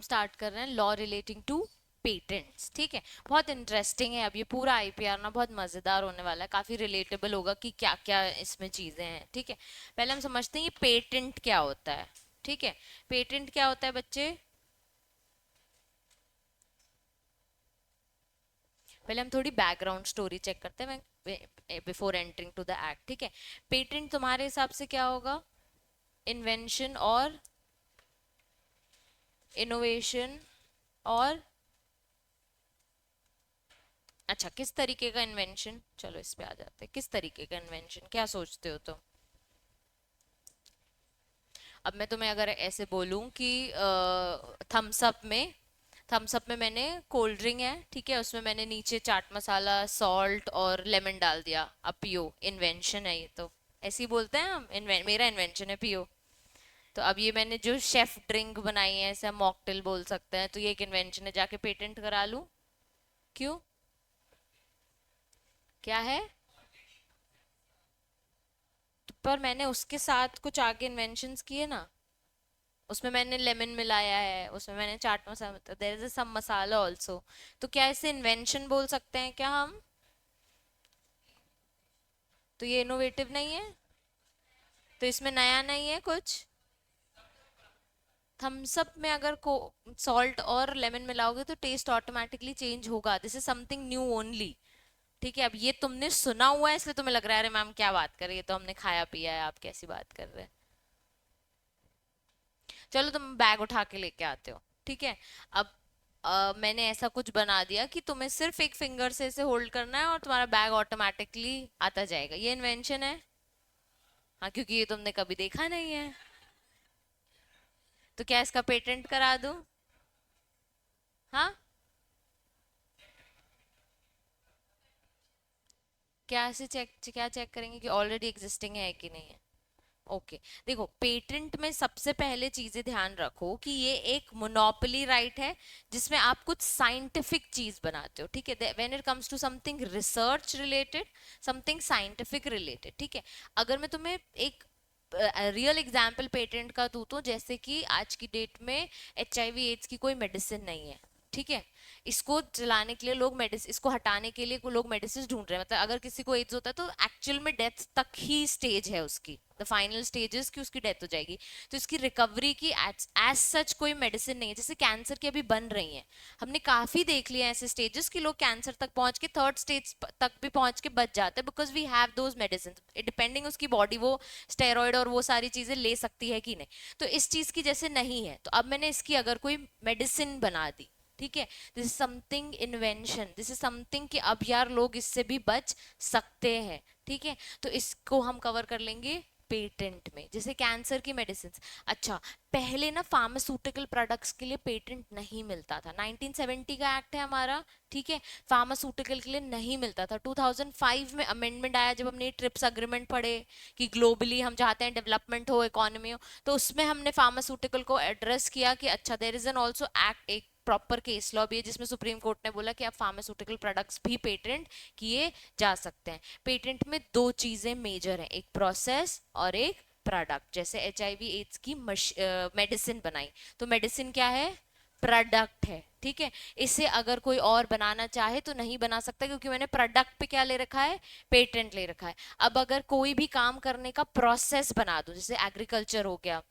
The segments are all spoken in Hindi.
स्टार्ट कर रहे हैं लॉ रिलेटिंग टू पेटेंट्स। ठीक है, बहुत इंटरेस्टिंग है। अब ये पूरा आईपीआर ना बहुत मजेदार होने वाला है, काफी रिलेटेबल होगा कि क्या क्या इसमें चीजें हैं। ठीक है, पहले हम समझते हैं ये पेटेंट क्या होता है। ठीक है, पेटेंट क्या होता है बच्चे? पहले हम थोड़ी बैकग्राउंड स्टोरी चेक करते हैं before entering to the act. ठीक है, पेटेंट तुम्हारे हिसाब से क्या होगा? इन्वेंशन और इनोवेशन और अच्छा, किस तरीके का इन्वेंशन? चलो इस पे आ जाते हैं, किस तरीके का इन्वेंशन, क्या सोचते हो तुम? अब मैं तुम्हें अगर ऐसे बोलूं कि थम्स अप में मैंने कोल्ड ड्रिंक है, ठीक है, उसमें मैंने नीचे चाट मसाला, सॉल्ट और लेमन डाल दिया, अब पियो। इन्वेंशन है ये तो, ऐसे ही बोलते हैं हम, मेरा इन्वेंशन है, पियो। तो अब ये मैंने जो शेफ ड्रिंक बनाई है, ऐसा मॉकटेल बोल सकते हैं, तो ये एक इन्वेंशन है, जाके पेटेंट करा लूं। क्यों? क्या है? तो पर मैंने उसके साथ कुछ आगे इन्वेंशंस किए ना, उसमें मैंने लेमन मिलाया है, उसमें मैंने chaat masala, there is some masala also. तो क्या इसे इन्वेंशन बोल सकते हैं क्या हम? तो ये इनोवेटिव नहीं है? तो इसमें नया नहीं है कुछ? थम्स अप में अगर को सॉल्ट और लेमन मिलाओगे तो टेस्ट ऑटोमेटिकली चेंज होगा, this is something new only. ठीक है, अब ये तुमने सुना हुआ है इसलिए तुम्हें लग रहा है अरे मैम क्या बात कर रही है, तो हमने खाया पिया है, आप कैसी बात कर रहे हैं। चलो तुम बैग उठा के लेके आते हो, ठीक है। अब मैंने ऐसा कुछ बना दिया कि तुम्हें सिर्फ एक फिंगर से इसे होल्ड करना है और तुम्हारा बैग ऑटोमेटिकली आता जाएगा, ये इन्वेंशन है। हाँ, क्योंकि ये तुमने कभी देखा नहीं है। तो क्या इसका पेटेंट करा दूं? हाँ, क्या से चेक, क्या चेक करेंगे कि ऑलरेडी एग्जिस्टिंग है कि नहीं है? ओके, देखो पेटेंट में सबसे पहले चीजें ध्यान रखो कि ये एक मोनोपोली राइट है जिसमें आप कुछ साइंटिफिक चीज बनाते हो। ठीक है, when it comes to something research related, something scientific related. ठीक है, अगर मैं तुम्हें एक रियल एग्जाम्पल पेटेंट का दूं तो जैसे कि आज की डेट में HIV एड्स की कोई मेडिसिन नहीं है। ठीक है, इसको चलाने के लिए लोग मेडिसिन, इसको हटाने के लिए कोई लोग मेडिसिन ढूंढ रहे हैं, मतलब अगर किसी को एड्स होता है तो एक्चुअल में डेथ तक ही स्टेज है उसकी, द फाइनल स्टेजेस की उसकी डेथ हो जाएगी। तो इसकी रिकवरी की एज सच कोई मेडिसिन नहीं है, जैसे कैंसर की अभी बन रही है। हमने काफी देख लिया ऐसे स्टेजेस कि लोग कैंसर तक पहुंच के थर्ड स्टेज तक भी पहुंच के बच जाते हैं, because we have those medicine, depending उसकी बॉडी वो स्टेरॉइड और वो सारी चीजें ले सकती है कि नहीं। तो इस चीज की जैसे नहीं है, तो अब मैंने इसकी अगर कोई मेडिसिन बना दी, ठीक है, this is something invention, this is something कि अब यार लोग इससे भी बच सकते हैं। ठीक है, तो इसको हम कवर कर लेंगे पेटेंट में, जैसे कैंसर की मेडिसिन। अच्छा, पहले ना फार्मास्यूटिकल प्रोडक्ट्स के लिए पेटेंट नहीं मिलता था, 1970 का एक्ट है हमारा। ठीक है, फार्मास्यूटिकल के लिए नहीं मिलता था। 2005 में अमेंडमेंट आया जब हमने ट्रिप्स अग्रीमेंट पढ़े कि ग्लोबली हम चाहते हैं डेवलपमेंट हो, इकोनॉमी हो, तो उसमें हमने फार्मास्यूटिकल को एड्रेस किया कि अच्छा there is an also act, एक प्रॉपर केस लॉ भी है जिसमें सुप्रीम कोर्ट ने बोला कि अब फार्मास्यूटिकल प्रोडक्ट्स भी पेटेंट किए जा सकते हैं। पेटेंट में दो चीजें मेजर हैं, एक प्रोसेस और एक प्रोडक्ट। जैसे HIV एड्स की मेडिसिन बनाई, तो मेडिसिन क्या है? प्रोडक्ट है। ठीक है, इसे अगर कोई और बनाना चाहे तो नहीं बना सकता, क्योंकि मैंने प्रोडक्ट पे क्या ले रखा है? पेटेंट ले रखा है। अब अगर कोई भी काम करने का प्रोसेस बना दूं, जैसे एग्रीकल्चर हो गया,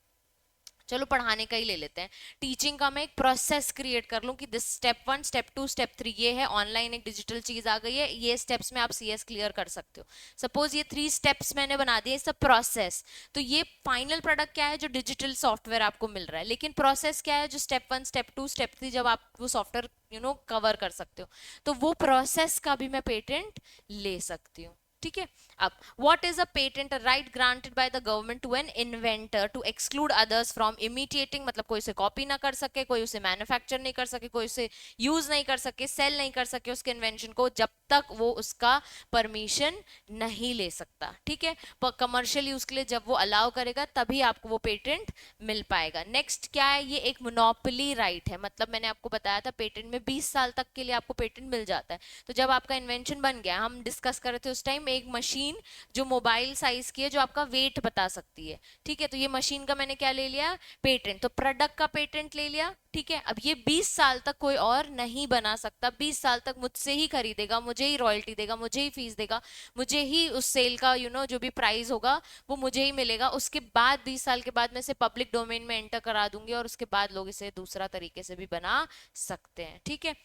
चलो पढ़ाने का ही ले लेते हैं, टीचिंग का मैं एक प्रोसेस क्रिएट कर लूं कि दिस स्टेप 1, स्टेप 2, स्टेप 3 ये है, ऑनलाइन एक डिजिटल चीज आ गई है, ये स्टेप्स में आप CS क्लियर कर सकते हो। सपोज ये 3 स्टेप्स मैंने बना दिए, सब प्रोसेस। तो ये फाइनल प्रोडक्ट क्या है? जो डिजिटल सॉफ्टवेयर आपको मिल रहा है। लेकिन प्रोसेस क्या है? जो स्टेप 1, स्टेप 2, स्टेप 3 जब आप वो सॉफ्टवेयर कवर कर सकते हो, तो वो प्रोसेस का भी मैं पेटेंट ले सकती हूँ। ठीक है, अब what is a patent? Right granted by the government to an inventor to exclude others from imitating, मतलब कोई उसे कॉपी ना कर सके, कोई उसे मैन्युफैक्चर नहीं कर सके, कोई उसे यूज नहीं कर सके, सेल नहीं कर सके उसके इन्वेंशन को, जब तक वो उसका परमिशन नहीं ले सकता। ठीक है, पर कमर्शियल यूज के लिए जब वो अलाउ करेगा तभी आपको वो पेटेंट मिल पाएगा। नेक्स्ट क्या है? ये एक मोनोपोली राइट है, मतलब मैंने आपको बताया था पेटेंट में 20 साल तक के लिए आपको पेटेंट मिल जाता है। तो जब आपका इन्वेंशन बन गया, हम डिस्कस कर रहे थे उस टाइम टाइम एक मशीन जो मोबाइल साइज की है, जो आपका वेट बता सकती है, ठीक है। तो ये मशीन का मैंने क्या ले लिया, पेटेंट। तो प्रोडक्ट का पेटेंट ले लिया, ठीक है। अब ये 20 साल तक कोई और नहीं बना सकता, 20 साल तक मुझसे ही खरीदेगा, मुझे ही रॉयल्टी देगा, मुझे ही फीस देगा, मुझे ही उस सेल का जो भी प्राइस होगा वो मुझे ही मिलेगा। उसके बाद 20 साल के बाद मैं इसे पब्लिक डोमेन में एंटर करा दूंगी और उसके बाद लोग इसे दूसरा तरीके से भी बना सकते हैं, ठीक है।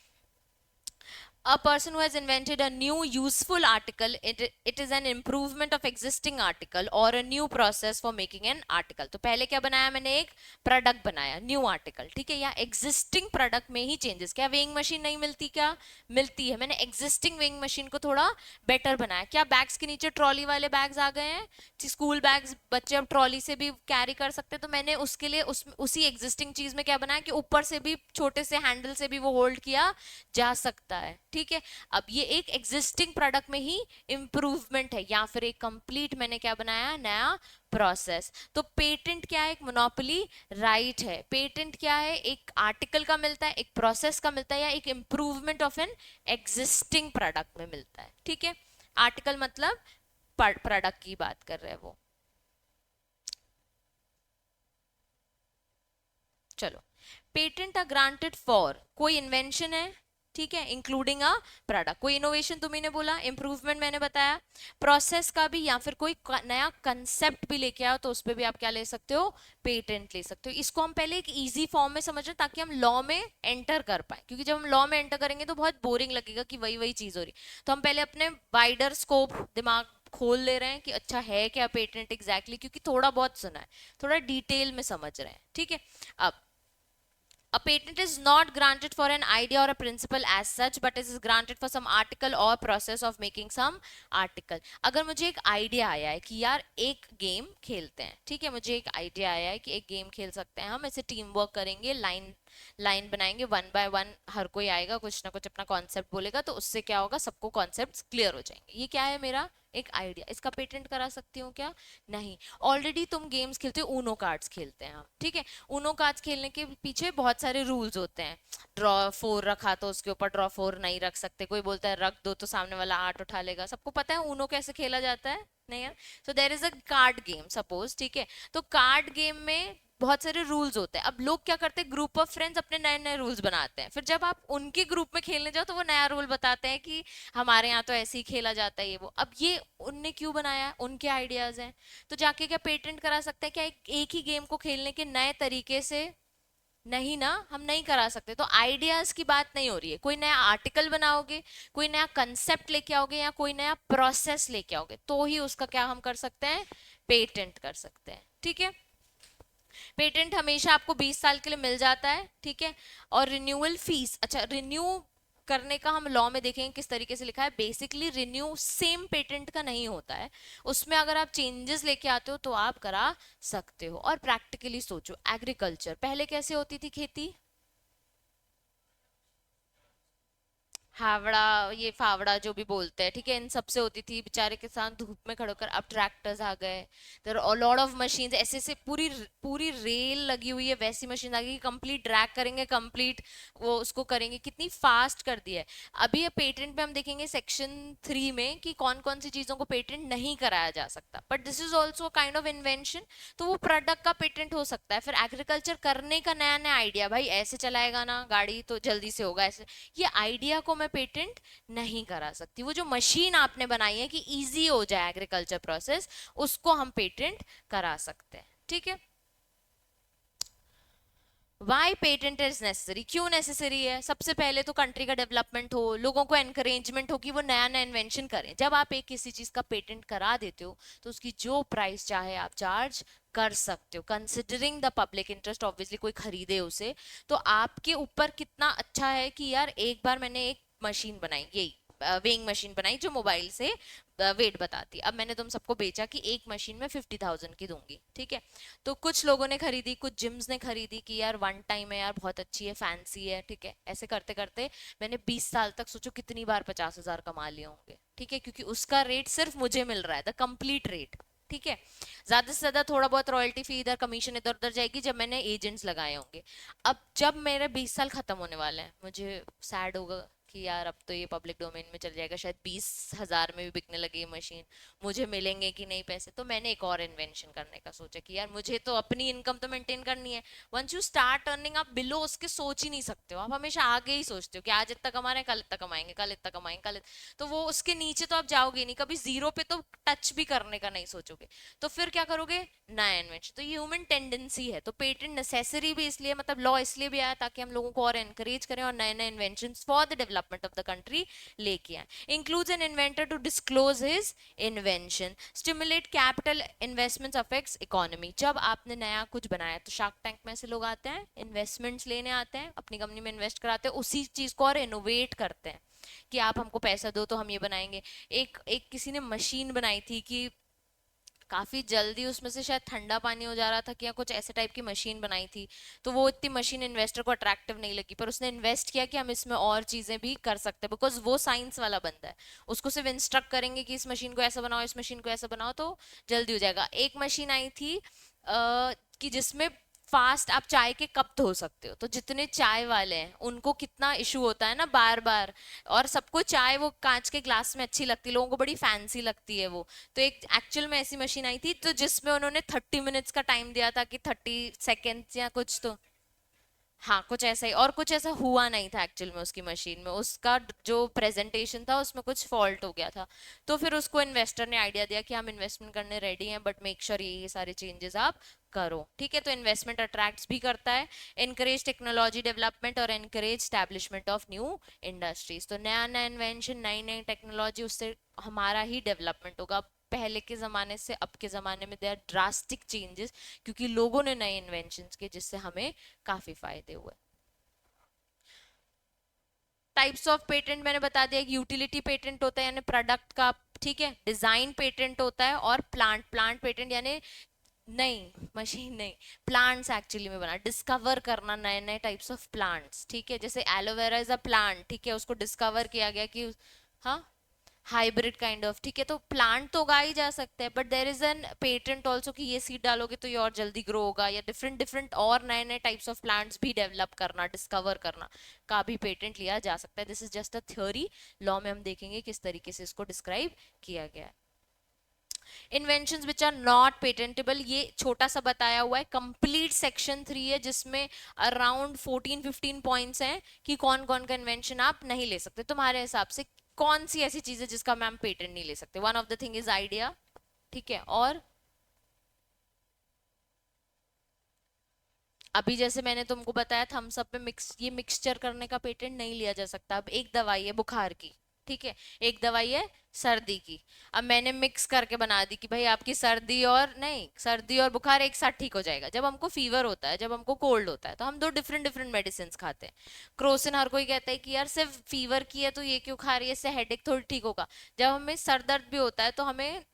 A person who has invented a new useful article, it is an improvement of existing article or a new process for making an article. तो पहले क्या बनाया मैंने, एक प्रोडक्ट बनाया, न्यू आर्टिकल, ठीक है। या एग्जिस्टिंग प्रोडक्ट में ही चेंजेस। क्या वेइंग मशीन नहीं मिलती, क्या मिलती है, मैंने एग्जिस्टिंग वेइंग मशीन को थोड़ा बेटर बनाया। क्या बैग्स के नीचे ट्रॉली वाले बैग्स आ गए हैं, स्कूल बैग्स बच्चे अब ट्रॉली से भी कैरी कर सकते हैं, तो मैंने उसके लिए उसी एग्जिस्टिंग चीज में क्या बनाया कि ऊपर से भी छोटे से हैंडल से भी वो होल्ड किया जा सकता है, ठीक है। अब ये एक एग्जिस्टिंग प्रोडक्ट में ही इंप्रूवमेंट है, या फिर एक कंप्लीट मैंने क्या बनाया, नया प्रोसेस। तो पेटेंट क्या है, एक मोनोपोली राइट है। पेटेंट क्या है, एक आर्टिकल का मिलता है, एक प्रोसेस का मिलता है, या एक improvement of an existing product में मिलता है, ठीक है। आर्टिकल मतलब प्रोडक्ट की बात कर रहे हैं वो। चलो, पेटेंट आर ग्रांटेड फॉर, कोई इन्वेंशन है, ठीक है, इंक्लूडिंग अ प्रोडक्ट। कोई इनोवेशन तुम्ही ने बोला, इंप्रूवमेंट मैंने बताया, प्रोसेस का भी, या फिर कोई नया कंसेप्ट भी लेके आओ तो उस पर भी आप क्या ले सकते हो, पेटेंट ले सकते हो। इसको हम पहले एक इजी फॉर्म में समझ रहे ताकि हम लॉ में एंटर कर पाए, क्योंकि जब हम लॉ में एंटर करेंगे तो बहुत बोरिंग लगेगा कि वही वही चीज हो रही। तो हम पहले अपने वाइडर स्कोप दिमाग खोल ले रहे हैं कि अच्छा है क्या पेटेंट एग्जैक्टली, क्योंकि थोड़ा बहुत सुना है, थोड़ा डिटेल में समझ रहे हैं, ठीक है। अब a patent is not granted for an idea or a principle as such, but it is granted for some article or process of making some article. अगर मुझे एक आइडिया आया है कि यार एक गेम खेलते हैं, ठीक है, मुझे एक आइडिया आया है कि एक गेम खेल सकते हैं हम, ऐसे टीम वर्क करेंगे, लाइन लाइन बनाएंगे, वन बाय वन हर कोई आएगा, कुछ ना कुछ अपना कॉन्सेप्ट बोलेगा, तो उससे क्या होगा, सबको कॉन्सेप्ट क्लियर हो जाएंगे। ये क्या है, मेरा एक आइडिया। इसका पेटेंट करा सकती हूँ क्या, नहीं। ऑलरेडी तुम गेम्स खेलते हो, ऊनो कार्ड्स खेलते हैं हम, ठीक है। ऊनो कार्ड्स खेलने के पीछे बहुत सारे रूल्स होते हैं। ड्रॉ 4 रखा तो उसके ऊपर ड्रॉ 4 नहीं रख सकते, कोई बोलता है रख दो तो सामने वाला 8 उठा लेगा। सबको पता है ऊनो कैसे खेला जाता है, नहीं यार। So there is a card game suppose, ठीक है। तो कार्ड गेम में बहुत सारे रूल्स होते हैं। अब लोग क्या करते हैं, ग्रुप ऑफ फ्रेंड्स अपने नए नए रूल्स बनाते हैं, फिर जब आप उनके ग्रुप में खेलने जाओ तो वो नया रूल बताते हैं कि हमारे यहाँ तो ऐसे ही खेला जाता है, ये वो। अब ये उनने क्यों बनाया, उनके आइडियाज हैं, तो जाके क्या पेटेंट करा सकते हैं क्या, एक ही गेम को खेलने के नए तरीके से, नहीं ना, हम नहीं करा सकते। तो आइडियाज की बात नहीं हो रही है, कोई नया आर्टिकल बनाओगे, कोई नया कंसेप्ट लेके आओगे, या कोई नया प्रोसेस लेके आओगे, तो ही उसका क्या हम कर सकते हैं, पेटेंट कर सकते हैं, ठीक है। पेटेंट हमेशा आपको 20 साल के लिए मिल जाता है, ठीक है। और रिन्यूअल फीस, अच्छा रिन्यू करने का हम लॉ में देखेंगे किस तरीके से लिखा है। बेसिकली रिन्यू सेम पेटेंट का नहीं होता है, उसमें अगर आप चेंजेस लेके आते हो तो आप करा सकते हो। और प्रैक्टिकली सोचो, एग्रीकल्चर पहले कैसे होती थी खेती, हावड़ा, ये फावड़ा जो भी बोलते हैं, ठीक है, इन सबसे होती थी, बेचारे किसान धूप में खड़े होकर। अब ट्रैक्टर्स आ गए, there are lot of machines, ऐसे ऐसे पूरी पूरी रेल लगी हुई है, वैसी मशीन आ गई, कंप्लीट ड्रैग करेंगे, कंप्लीट वो उसको करेंगे, कितनी फास्ट कर दिया है। अभी ये पेटेंट पे हम देखेंगे सेक्शन 3 में कि कौन कौन सी चीजों को पेटेंट नहीं कराया जा सकता, but this is also kind of invention, तो वो प्रोडक्ट का पेटेंट हो सकता है। फिर एग्रीकल्चर करने का नया नया आइडिया, भाई ऐसे चलाएगा ना गाड़ी तो जल्दी से होगा, ऐसे, ये आइडिया को मैं पेटेंट नहीं करा सकती। वो जो मशीन आपने बनाई है कि इजी हो जाए एग्रीकल्चर प्रोसेस, उसको हम पेटेंट करा सकते हैं, ठीक है। वाई पेटेंट इज नेसेसरी, क्यों नेसेसरी है, सबसे पहले तो कंट्री का डेवलपमेंट हो, लोगों को एनकरेजमेंट हो कि वो नया नया इन्वेंशन करें। जब आप एक किसी चीज का पेटेंट करा देते हो तो उसकी जो प्राइस चाहे आप चार्ज कर सकते हो, considering the public interest. Obviously कोई खरीदे उसे तो आपके ऊपर कितना अच्छा है कि यार एक बार मैंने एक मशीन बनाई, यही वेइंग मशीन बनाई जो मोबाइल से वेट बताती, अब मैंने तुम सबको बेचा कि एक मशीन में 50,000 की दूंगी, ठीक है। तो कुछ लोगों ने खरीदी, कुछ जिम्स ने खरीदी कि यार वन टाइम है यार, बहुत अच्छी है, फैंसी है, ठीक है। ऐसे करते करते मैंने 20 साल तक, सोचो कितनी बार 50,000 कमा लिए होंगे, ठीक है, क्योंकि उसका रेट सिर्फ मुझे मिल रहा है, द कंप्लीट रेट, ठीक है। ज्यादा से ज्यादा थोड़ा बहुत रॉयल्टी फी इधर, कमीशन इधर उधर जाएगी जब मैंने एजेंट्स लगाए होंगे। अब जब मेरे 20 साल खत्म होने वाले हैं, मुझे सैड होगा कि यार अब तो ये पब्लिक डोमेन में चल जाएगा, शायद 20,000 में भी बिकने लगी ये मशीन, मुझे मिलेंगे कि नहीं पैसे। तो मैंने एक और इन्वेंशन करने का सोचा कि यार मुझे तो अपनी इनकम तो मेंटेन करनी है। वंस यू स्टार्ट अर्निंग, आप बिलो उसके सोच ही नहीं सकते हो, आप हमेशा आगे ही सोचते हो कि आज इतना कमा रहे हैं, कल इतना कमाएंगे, कल इतना कमाएंगे, तो वो उसके नीचे तो आप जाओगे नहीं, कभी जीरो पे तो टच भी करने का नहीं सोचोगे। तो फिर क्या करोगे, नया इन्वेंशन। तो ये ह्यूमन टेंडेंसी है। तो पेटेंट नेसेसरी भी इसलिए, मतलब लॉ इसलिए भी आया ताकि हम लोगों को और एनकरेज करें और नए नए invention for the development of the country लेके आए। Includes an inventor to disclose his invention, stimulate capital investments affects economy. जब आपने नया कुछ बनाया तो शार्क टैंक में से लोग आते हैं, इन्वेस्टमेंट्स लेने आते हैं, अपनी कंपनी में इन्वेस्ट कराते हैं, उसी चीज को और इनोवेट करते हैं कि आप हमको पैसा दो तो हम ये बनाएंगे। एक एक किसी ने मशीन बनाई थी कि काफी जल्दी उसमें से शायद ठंडा पानी हो जा रहा था कि या कुछ ऐसे टाइप की मशीन बनाई थी। तो वो इतनी मशीन इन्वेस्टर को अट्रैक्टिव नहीं लगी, पर उसने इन्वेस्ट किया कि हम इसमें और चीजें भी कर सकते हैं, बिकॉज वो साइंस वाला बंदा है। उसको सिर्फ इंस्ट्रक्ट करेंगे कि इस मशीन को ऐसा बनाओ, इस मशीन को ऐसा बनाओ, तो जल्दी हो जाएगा। एक मशीन आई थी कि जिसमें फास्ट आप चाय के कप धो सकते हो। तो जितने चाय वाले हैं उनको कितना इशू होता है ना बार बार, और सबको चाय वो कांच के ग्लास में अच्छी लगती है, लोगों को बड़ी फैंसी लगती है वो। तो एक एक्चुअल में ऐसी मशीन आई थी तो जिसमें उन्होंने 30 मिनट्स का टाइम दिया था कि 30 सेकेंड्स या कुछ, तो हाँ कुछ ऐसा ही। और कुछ ऐसा हुआ नहीं था एक्चुअल में उसकी मशीन में, उसका जो प्रेजेंटेशन था उसमें कुछ फॉल्ट हो गया था। तो फिर उसको इन्वेस्टर ने आइडिया दिया कि हम इन्वेस्टमेंट करने रेडी हैं, बट मेक श्योर ये सारे चेंजेस आप करो, ठीक है। तो इन्वेस्टमेंट अट्रैक्ट्स भी करता है, एनकरेज टेक्नोलॉजी डेवलपमेंट और encourage establishment of new industries. तो नया नया इन्वेंशन, नई नई टेक्नोलॉजी, उससे हमारा ही डेवलपमेंट होगा। पहले के ज़माने से अब के ज़माने में देयर ड्रास्टिक चेंजेस, क्योंकि लोगों ने नए इन्वेंशंस के जिससे हमें काफ़ी फायदे हुए। टाइप्स ऑफ पेटेंट मैंने बता दिया, यूटिलिटी पेटेंट होता है यानी प्रोडक्ट का, ठीक है। डिजाइन पेटेंट होता है, और प्लांट पेटेंट यानी नहीं मशीन नहीं, प्लांट्स एक्चुअली में बना, डिस्कवर करना नए नए टाइप्स ऑफ प्लांट्स, ठीक है। जैसे एलोवेरा इज अ प्लांट, ठीक है, उसको डिस्कवर किया गया कि हाँ हाइब्रिड काइंड ऑफ, ठीक है। तो प्लांट तो उगा ही जा सकते हैं, but there is an patent also कि ये सीड डालोगे तो ये और जल्दी ग्रो होगा, या डिफरेंट डिफरेंट और नए नए टाइप्स ऑफ प्लांट्स भी डेवलप करना, डिस्कवर करना का भी पेटेंट लिया जा सकता है। This is just a theory, law में हम देखेंगे किस तरीके से इसको डिस्क्राइब किया गया है। Inventions which are not patentable, ये छोटा सा बताया हुआ है, कंप्लीट सेक्शन 3 है जिसमें अराउंड 14-15 पॉइंट्स हैं कि कौन कौन का इन्वेंशन आप नहीं ले सकते। तुम्हारे हिसाब से कौन सी ऐसी चीज है जिसका मैम पेटेंट नहीं ले सकते? One of the thing is idea, ठीक है। और अभी जैसे मैंने तुमको बताया थम्स अप पे मिक्स, ये मिक्सचर करने का पेटेंट नहीं लिया जा सकता। अब एक दवाई है बुखार की, ठीक है, एक दवाई है सर्दी की, अब मैंने मिक्स करके बना दी कि भाई आपकी सर्दी और नहीं, सर्दी और बुखार एक साथ ठीक हो जाएगा। जब हमको फीवर होता है, जब हमको कोल्ड होता है, तो हम दो डिफरेंट डिफरेंट मेडिसिन खाते हैं। क्रोसिन हर कोई कहता है कि यार सिर्फ फीवर की है तो ये क्यों खा रही है, इससे हेडेक थोड़ी ठीक होगा। जब हमें सर दर्द भी होता है तो हमें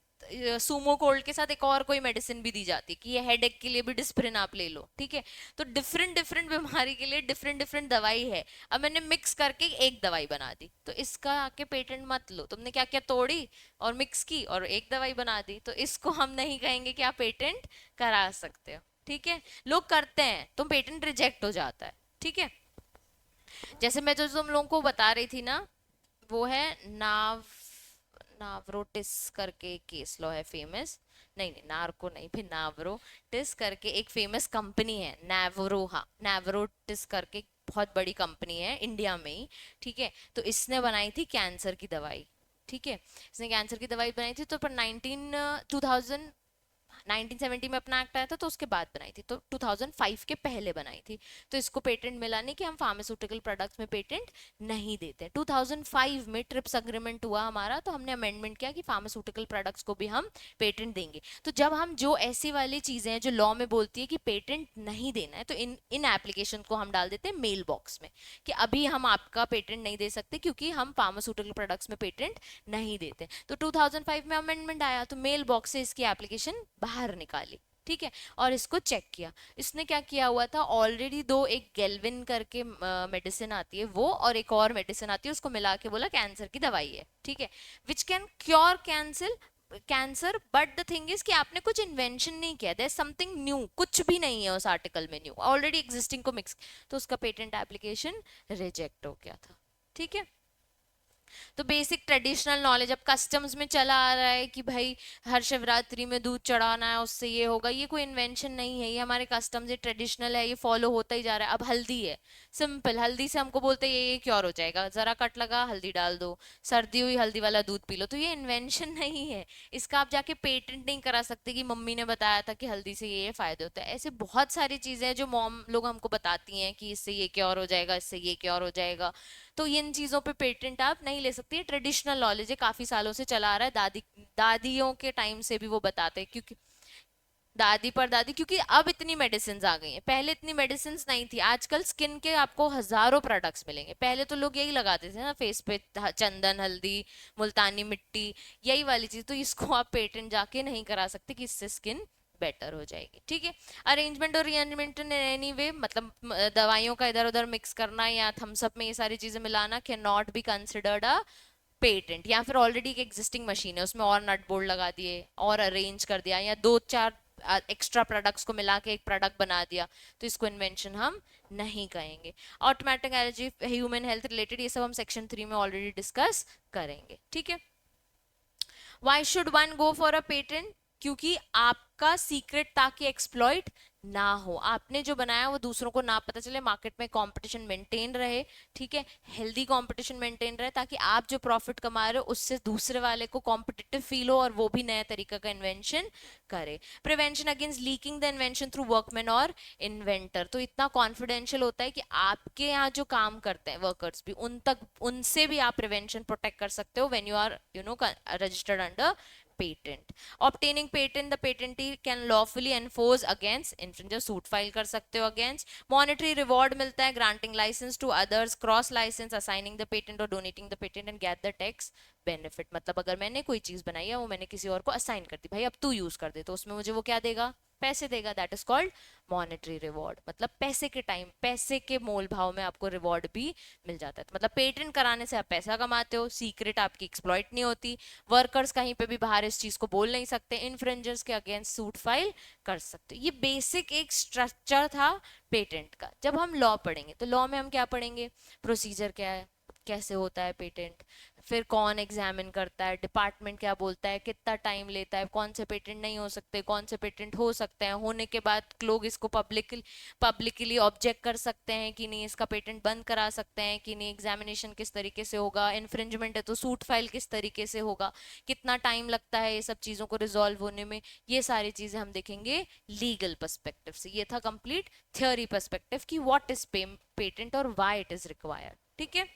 सूमो कोल्ड के साथ एक और कोई मेडिसिन भी दी जाती है कि ये हेडेक के लिए भी डिस्प्रिन आप ले लो, ठीक है। तो डिफरेंट डिफरेंट बीमारी के लिए डिफरेंट डिफरेंट दवाई है। अब मैंने मिक्स करके एक दवाई बना दी, तो इसका आके पेटेंट मत लो, तुमने क्या क्या तोड़ी और मिक्स की और एक दवाई बना दी, तो इसको हम नहीं कहेंगे कि आप पेटेंट करा सकते हो, ठीक है। लोग करते हैं तो पेटेंट रिजेक्ट हो जाता है, ठीक है। जैसे मैं जो तुम लोगों को बता रही थी ना, वो है नाव, नावरोटिस करके केस लॉ है फेमस, नहीं नहीं नार्को नहीं, फिर नावरोटिस करके एक फेमस कंपनी है, नैवरो, हाँ नैवरोटिस करके बहुत बड़ी कंपनी है इंडिया में ही, ठीक है। तो इसने बनाई थी कैंसर की दवाई, ठीक है। इसने कैंसर की दवाई बनाई थी, तो पर 1970 में अपना एक्ट आया था, तो उसके बाद बनाई थी, तो 2005 के पहले बनाई थी। तो इसको पेटेंट मिला नहीं कि हम फार्मास्यूटिकल प्रोडक्ट्स में पेटेंट नहीं देते। 2005 में ट्रिप्स अग्रीमेंट हुआ हमारा, तो हमने अमेंडमेंट किया कि फार्मास्यूटिकल प्रोडक्ट्स को भी हम पेटेंट देंगे। तो जब हम जो ऐसी वाली चीजें हैं जो लॉ में बोलती है कि पेटेंट नहीं देना है, तो इन इन एप्लीकेशन को हम डाल देते हैं मेल बॉक्स में कि अभी हम आपका पेटेंट नहीं दे सकते क्योंकि हम फार्मास्यूटिकल प्रोडक्ट्स में पेटेंट नहीं देते। तो 2005 में अमेंडमेंट आया, तो मेल बॉक्स से इसकी एप्लीकेशन बाहर निकाली, ठीक है, और इसको चेक किया। इसने क्या किया हुआ था, ऑलरेडी दो, एक गेल्विन करके मेडिसिन आती है वो, और एक और मेडिसिन आती है, उसको मिला के बोला कैंसर की दवाई है, ठीक है, which can cure cancer. But the thing is कि आपने कुछ इन्वेंशन नहीं किया, देयर समथिंग न्यू, कुछ भी नहीं है उस आर्टिकल में न्यू, ऑलरेडी एग्जिस्टिंग को मिक्स, तो उसका पेटेंट एप्लीकेशन रिजेक्ट हो गया था, ठीक है। तो बेसिक ट्रेडिशनल नॉलेज अब कस्टम्स में चला आ रहा है कि भाई हर शिवरात्रि में दूध चढ़ाना है, उससे ये होगा, ये कोई इन्वेंशन नहीं है, ये हमारे कस्टम्स, ये ट्रेडिशनल है, ये फॉलो होता ही जा रहा है। अब हल्दी है, सिंपल, हल्दी से हमको बोलते हैं ये क्योर हो जाएगा, जरा कट लगा हल्दी डाल दो, सर्दी हुई हल्दी वाला दूध पी लो, तो ये इन्वेंशन नहीं है। इसका आप जाके पेटेंट नहीं करा सकते कि मम्मी ने बताया था कि हल्दी से ये फायदे होते हैं। ऐसे बहुत सारी चीजें हैं जो मॉम लोग हमको बताती हैं कि इससे ये क्योर हो जाएगा, इससे ये क्योर हो जाएगा। तो इन चीजों पे पेटेंट आप नहीं ले सकती। ट्रेडिशनल नॉलेज है, काफी सालों से चला आ रहा है, दादियों के टाइम से भी वो बताते हैं, क्योंकि दादी पर दादी, क्योंकि अब इतनी मेडिसिन आ गई हैं, पहले इतनी मेडिसिन नहीं थी। आजकल स्किन के आपको हजारों प्रोडक्ट्स मिलेंगे, पहले तो लोग यही लगाते थे ना फेस पे, चंदन, हल्दी, मुल्तानी मिट्टी, यही वाली चीज। तो इसको आप पेटेंट जाके नहीं करा सकते कि इससे स्किन बेटर हो जाएगी, ठीक है। अरेंजमेंट और रीअरेंजमेंट इन एनी वे, मतलब दवाइयों का इधर उधर मिक्स करना या थम्सअप में ये सारी चीजें मिलाना can not be considered a patent. या फिर ऑलरेडी एक एग्जिस्टिंग मशीन है, उसमें और नट बोल्ट लगा दिए और अरेंज कर दिया, या दो चार एक्स्ट्रा प्रोडक्ट्स को मिला के एक प्रोडक्ट बना दिया, तो इसको इन्वेंशन हम नहीं कहेंगे। Automatic energy, human health related, ये सब हम सेक्शन 3 में ऑलरेडी डिस्कस करेंगे, ठीक है। Why should one go for a patent? क्योंकि आपका सीक्रेट ताकि एक्सप्लॉइट ना हो, आपने जो बनाया वो दूसरों को ना पता चले, मार्केट में कंपटीशन मेंटेन रहे, ठीक है, हेल्दी कंपटीशन मेंटेन रहे, ताकि आप जो प्रॉफिट कमा रहे हो उससे दूसरे वाले को कॉम्पिटिटिव फील हो और वो भी नया तरीका का इन्वेंशन करे। Prevention against leaking the invention through workman और इन्वेंटर, तो इतना कॉन्फिडेंशियल होता है कि आपके यहाँ जो काम करते हैं वर्कर्स भी, उन तक, उनसे भी आप प्रिवेंशन प्रोटेक्ट कर सकते हो when you are registered under patent. Obtaining patent, the patentee can lawfully enforce against infringer, suit file कर सकते हो अगेंस्ट। मॉनेटरी रिवॉर्ड मिलता है, granting licence to others, cross licence, assigning the patent और donating the patent and get the tax benefit. मतलब अगर मैंने कोई चीज बनाई है वो मैंने किसी और को असाइन कर दी, भाई अब तू यूज कर दे, तो उसमें मुझे वो क्या देगा, पैसे देगा, that is called monetary reward. मतलब पैसे के टाइम, पैसे के मोल भाव में आपको रिवॉर्ड भी मिल जाता है। तो मतलब पेटेंट कराने से आप पैसा कमाते हो, सीक्रेट आपकी एक्सप्लॉइट नहीं होती, वर्कर्स कहीं पे भी बाहर इस चीज को बोल नहीं सकते, इन्फ्रिंजर्स के अगेंस्ट सूट फाइल कर सकते हो। ये बेसिक एक स्ट्रक्चर था पेटेंट का। जब हम लॉ पढ़ेंगे तो लॉ में हम क्या पढ़ेंगे, प्रोसीजर क्या है, कैसे होता है पेटेंट, फिर कौन एग्जामिन करता है, डिपार्टमेंट क्या बोलता है, कितना टाइम लेता है, कौन से पेटेंट नहीं हो सकते, कौन से पेटेंट हो सकते हैं, होने के बाद लोग इसको पब्लिकली ऑब्जेक्ट कर सकते हैं कि नहीं, इसका पेटेंट बंद करा सकते हैं कि नहीं, एग्जामिनेशन किस तरीके से होगा, इन्फ्रिंजमेंट है तो सूट फाइल किस तरीके से होगा, कितना टाइम लगता है ये सब चीज़ों को रिजॉल्व होने में, ये सारी चीज़ें हम देखेंगे लीगल पर्सपेक्टिव से। ये था कंप्लीट थियोरी पर्सपेक्टिव कि व्हाट इज पेटेंट और व्हाई इट इज रिक्वायर्ड, ठीक है।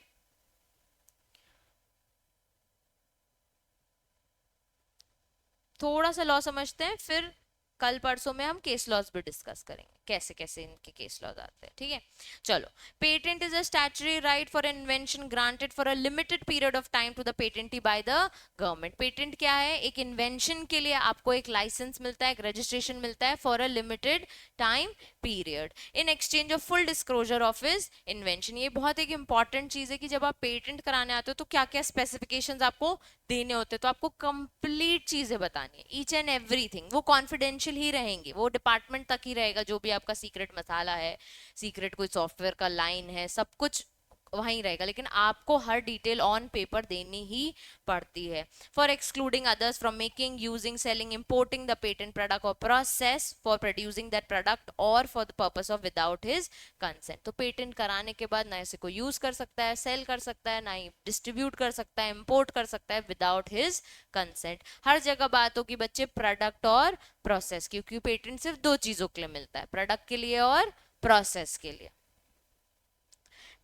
थोड़ा सा लॉ समझते हैं, फिर कल परसों में हम केस लॉज भी डिस्कस करेंगे, कैसे कैसे इनके केस लॉज आते हैं, ठीक है। चलो, patent is a statutory right for invention granted for a limited period of time to the patentee by the government. Patent क्या है, एक इन्वेंशन के लिए आपको एक लाइसेंस मिलता है, एक रजिस्ट्रेशन मिलता है for a limited time period in exchange of full disclosure of his invention. ये बहुत एक इंपॉर्टेंट चीज है कि जब आप पेटेंट कराने आते हो तो क्या क्या स्पेसिफिकेशंस आपको देने होते हैं, तो आपको कंप्लीट चीजें बतानी है, ईच एंड एवरीथिंग। वो कॉन्फिडेंशियल ही रहेंगे, वो डिपार्टमेंट तक ही रहेगा, जो भी आपका सीक्रेट मसाला है, सीक्रेट कोई सॉफ्टवेयर का लाइन है, सब कुछ वहीं रहेगा, लेकिन आपको हर डिटेल ऑन पेपर देनी ही पड़ती है। For excluding others from making, using, selling, importing the patent product और process for producing that product और for the purpose of without his consent. तो पेटेंट कराने के बाद ना इसे कोई यूज कर सकता है, सेल कर सकता है, ना ही डिस्ट्रीब्यूट कर सकता है, इंपोर्ट कर सकता है विदाउट हिज कंसेंट। हर जगह बात होगी बच्चे प्रोडक्ट और प्रोसेस, क्योंकि पेटेंट सिर्फ दो चीजों के लिए मिलता है, प्रोडक्ट के लिए और प्रोसेस के लिए।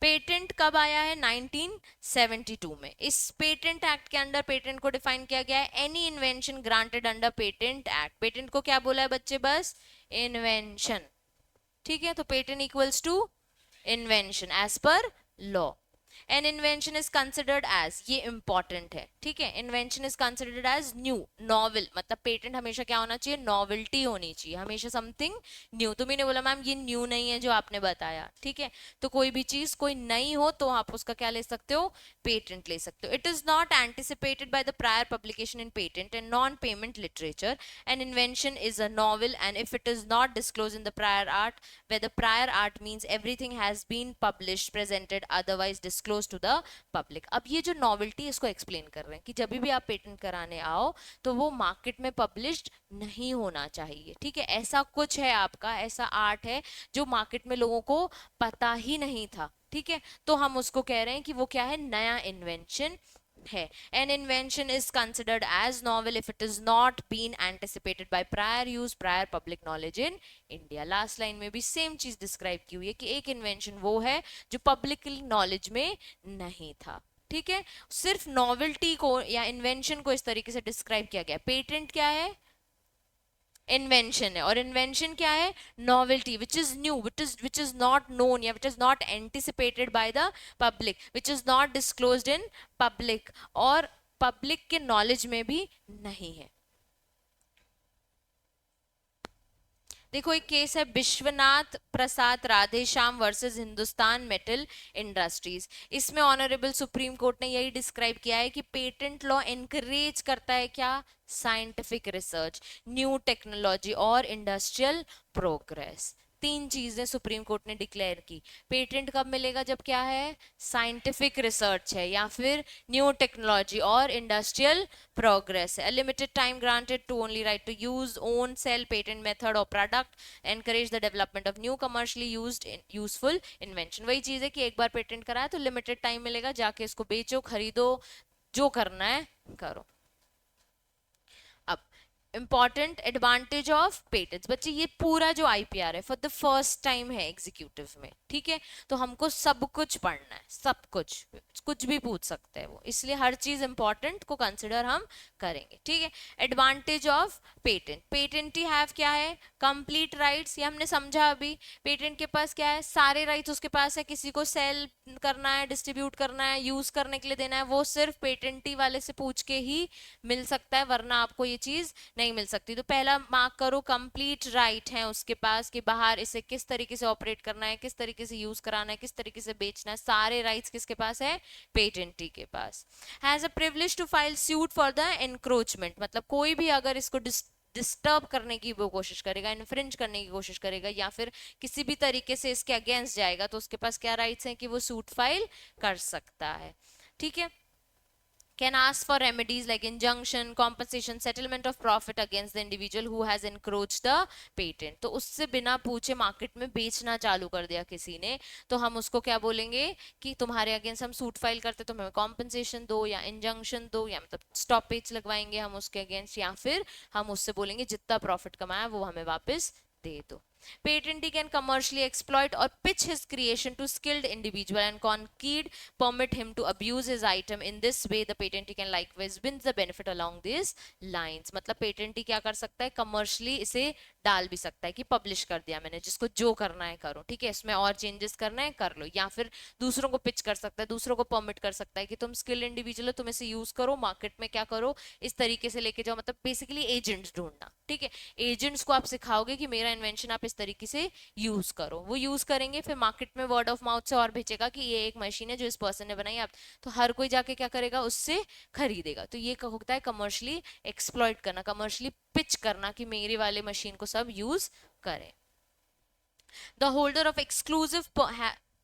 पेटेंट कब आया है, 1972 में। इस पेटेंट एक्ट के अंदर पेटेंट को डिफाइन किया गया है, any invention granted under patent act. Patent को क्या बोला है बच्चे, बस इन्वेंशन, ठीक है। तो patent equals to invention as per law. An invention is considered as, ये इंपॉर्टेंट है, ठीक है, invention is considered as new, novel. मतलब पेटेंट हमेशा क्या होना चाहिए, नॉवेल्टी होनी चाहिए, हमेशा समथिंग न्यू। तो मैंने बोला मैम ये न्यू नहीं है जो आपने बताया, ठीक है। तो कोई भी चीज कोई नई हो तो आप उसका क्या ले सकते हो, पेटेंट ले सकते हो। It is not anticipated by the prior publication in patent and non payment literature. An invention is a novel and if it is not disclose in the prior art, where the prior art means everything has been published, presented, otherwise disclosed disclose to the public. अब ये जो नॉवेल्टी इसको एक्सप्लेन कर रहे हैं कि जब भी आप पेटेंट कराने आओ तो वो मार्केट में पब्लिश्ड नहीं होना चाहिए, ठीक है। ऐसा कुछ है आपका, ऐसा आर्ट है जो मार्केट में लोगों को पता ही नहीं था, ठीक है। तो हम उसको कह रहे हैं कि वो क्या है, नया इन्वेंशन है। An invention is considered as novel if it is not been anticipated by prior use, prior public knowledge in India। Last line में भी सेम चीज डिस्क्राइब की हुई है कि एक इन्वेंशन वो है जो पब्लिकली नॉलेज में नहीं था, ठीक है। सिर्फ नॉवेल्टी को या इन्वेंशन को इस तरीके से डिस्क्राइब किया गया। पेटेंट क्या है, इन्वेंशन है, और इन्वेंशन क्या है, novelty, which is new, which is not known या which is not anticipated by the public, which is not disclosed in public, और पब्लिक के नॉलेज में भी नहीं है। देखो एक केस है Vishwanath Prasad Radheshyam versus Hindustan metal industries. इसमें ऑनरेबल सुप्रीम कोर्ट ने यही डिस्क्राइब किया है कि पेटेंट लॉ एनकरेज करता है क्या, साइंटिफिक रिसर्च, न्यू टेक्नोलॉजी और इंडस्ट्रियल प्रोग्रेस। तीन चीजें सुप्रीम कोर्ट ने डिक्लेयर की। पेटेंट कब मिलेगा, जब क्या है, साइंटिफिक रिसर्च है या फिर न्यू टेक्नोलॉजी और इंडस्ट्रियल प्रोग्रेस है। Limited time granted to only right to use, own, sell, patent method और product, encourage the development of new commercially useful invention. वही चीज है कि एक बार पेटेंट कराया तो लिमिटेड टाइम मिलेगा, जाके इसको बेचो, खरीदो, जो करना है करो। अब इंपॉर्टेंट एडवांटेज ऑफ पेटेंट्स, बच्चे ये पूरा जो आईपीआर है फॉर द फर्स्ट टाइम है एग्जीक्यूटिव में, ठीक है। तो हमको सब कुछ पढ़ना है, सब कुछ, कुछ भी पूछ सकते हैं वो, इसलिए हर चीज इंपॉर्टेंट को कंसिडर हम करेंगे, ठीक है। एडवांटेज ऑफ पेटेंट, पेटेंटी हैव क्या है, कंप्लीट राइट्स, ये हमने समझा अभी। पेटेंट के पास क्या है, सारे राइट्स उसके पास है, किसी को सेल करना है, डिस्ट्रीब्यूट करना है, यूज करने के लिए देना है, वो सिर्फ पेटेंटी वाले से पूछ के ही मिल सकता है, वरना आपको ये चीज नहीं मिल सकती। तो पहला मार्क करो, कंप्लीट राइट है उसके पास कि बाहर इसे किस तरीके से ऑपरेट करना है, किस तरीके से यूज कराना है, किस तरीके से बेचना है, सारे राइट्स किसके पास है, पेटेंटी के पास। Has a privilege to file suit for the encroachment, मतलब कोई भी अगर इसको डिस्टर्ब करने की वो कोशिश करेगा, इन्फ्रिंज करने की कोशिश करेगा या फिर किसी भी तरीके से इसके अगेंस्ट जाएगा, तो उसके पास क्या राइट्स हैं कि वो सूट फाइल कर सकता है, ठीक है। Can ask for remedies like injunction, compensation, settlement of profit against the individual who has encroached the patent। तो उससे बिना पूछे मार्केट में बेचना चालू कर दिया किसी ने, तो हम उसको क्या बोलेंगे कि तुम्हारे अगेंस्ट हम सूट फाइल करते तो हमें कॉम्पनसेशन दो या इंजंक्शन दो, या मतलब स्टॉपेज लगवाएंगे हम उसके अगेंस्ट, या फिर हम उससे बोलेंगे जितना प्रॉफिट कमाया वो हमें वापस दे दो। Patentee can commercially exploit or pitch his creation to skilled individual and concede permit him to abuse his item. In this way, the patentee can likewise win the benefit along these lines। मतलब patentee क्या कर सकता है, commercially इसे डाल भी सकता है कि पब्लिश कर दिया मैंने, जिसको जो करना है करो, ठीक है, इसमें और चेंजेस करना है कर लो, या फिर दूसरों को पिच कर सकता है, दूसरों को परमिट कर सकता है कि तुम स्किल्ड इंडिविजुअल हो, तुम इसे यूज करो, मार्केट में क्या करो, इस तरीके से लेके जाओ, मतलब बेसिकली एजेंट्स ढूंढना, ठीक है। एजेंट्स को आप सिखाओगे कि मेरा इन्वेंशन आप इस तरीके से यूज करो, वो यूज करेंगे, फिर मार्केट में वर्ड ऑफ माउथ से और भेजेगा कि ये एक मशीन है जो इस पर्सन ने बनाई, आप तो हर कोई जाके क्या करेगा, उससे खरीदेगा। तो ये होता है कमर्शियली एक्सप्लॉइट करना, कमर्शियली पिच करना कि मेरे वाले मशीन को सब यूज करें। The holder of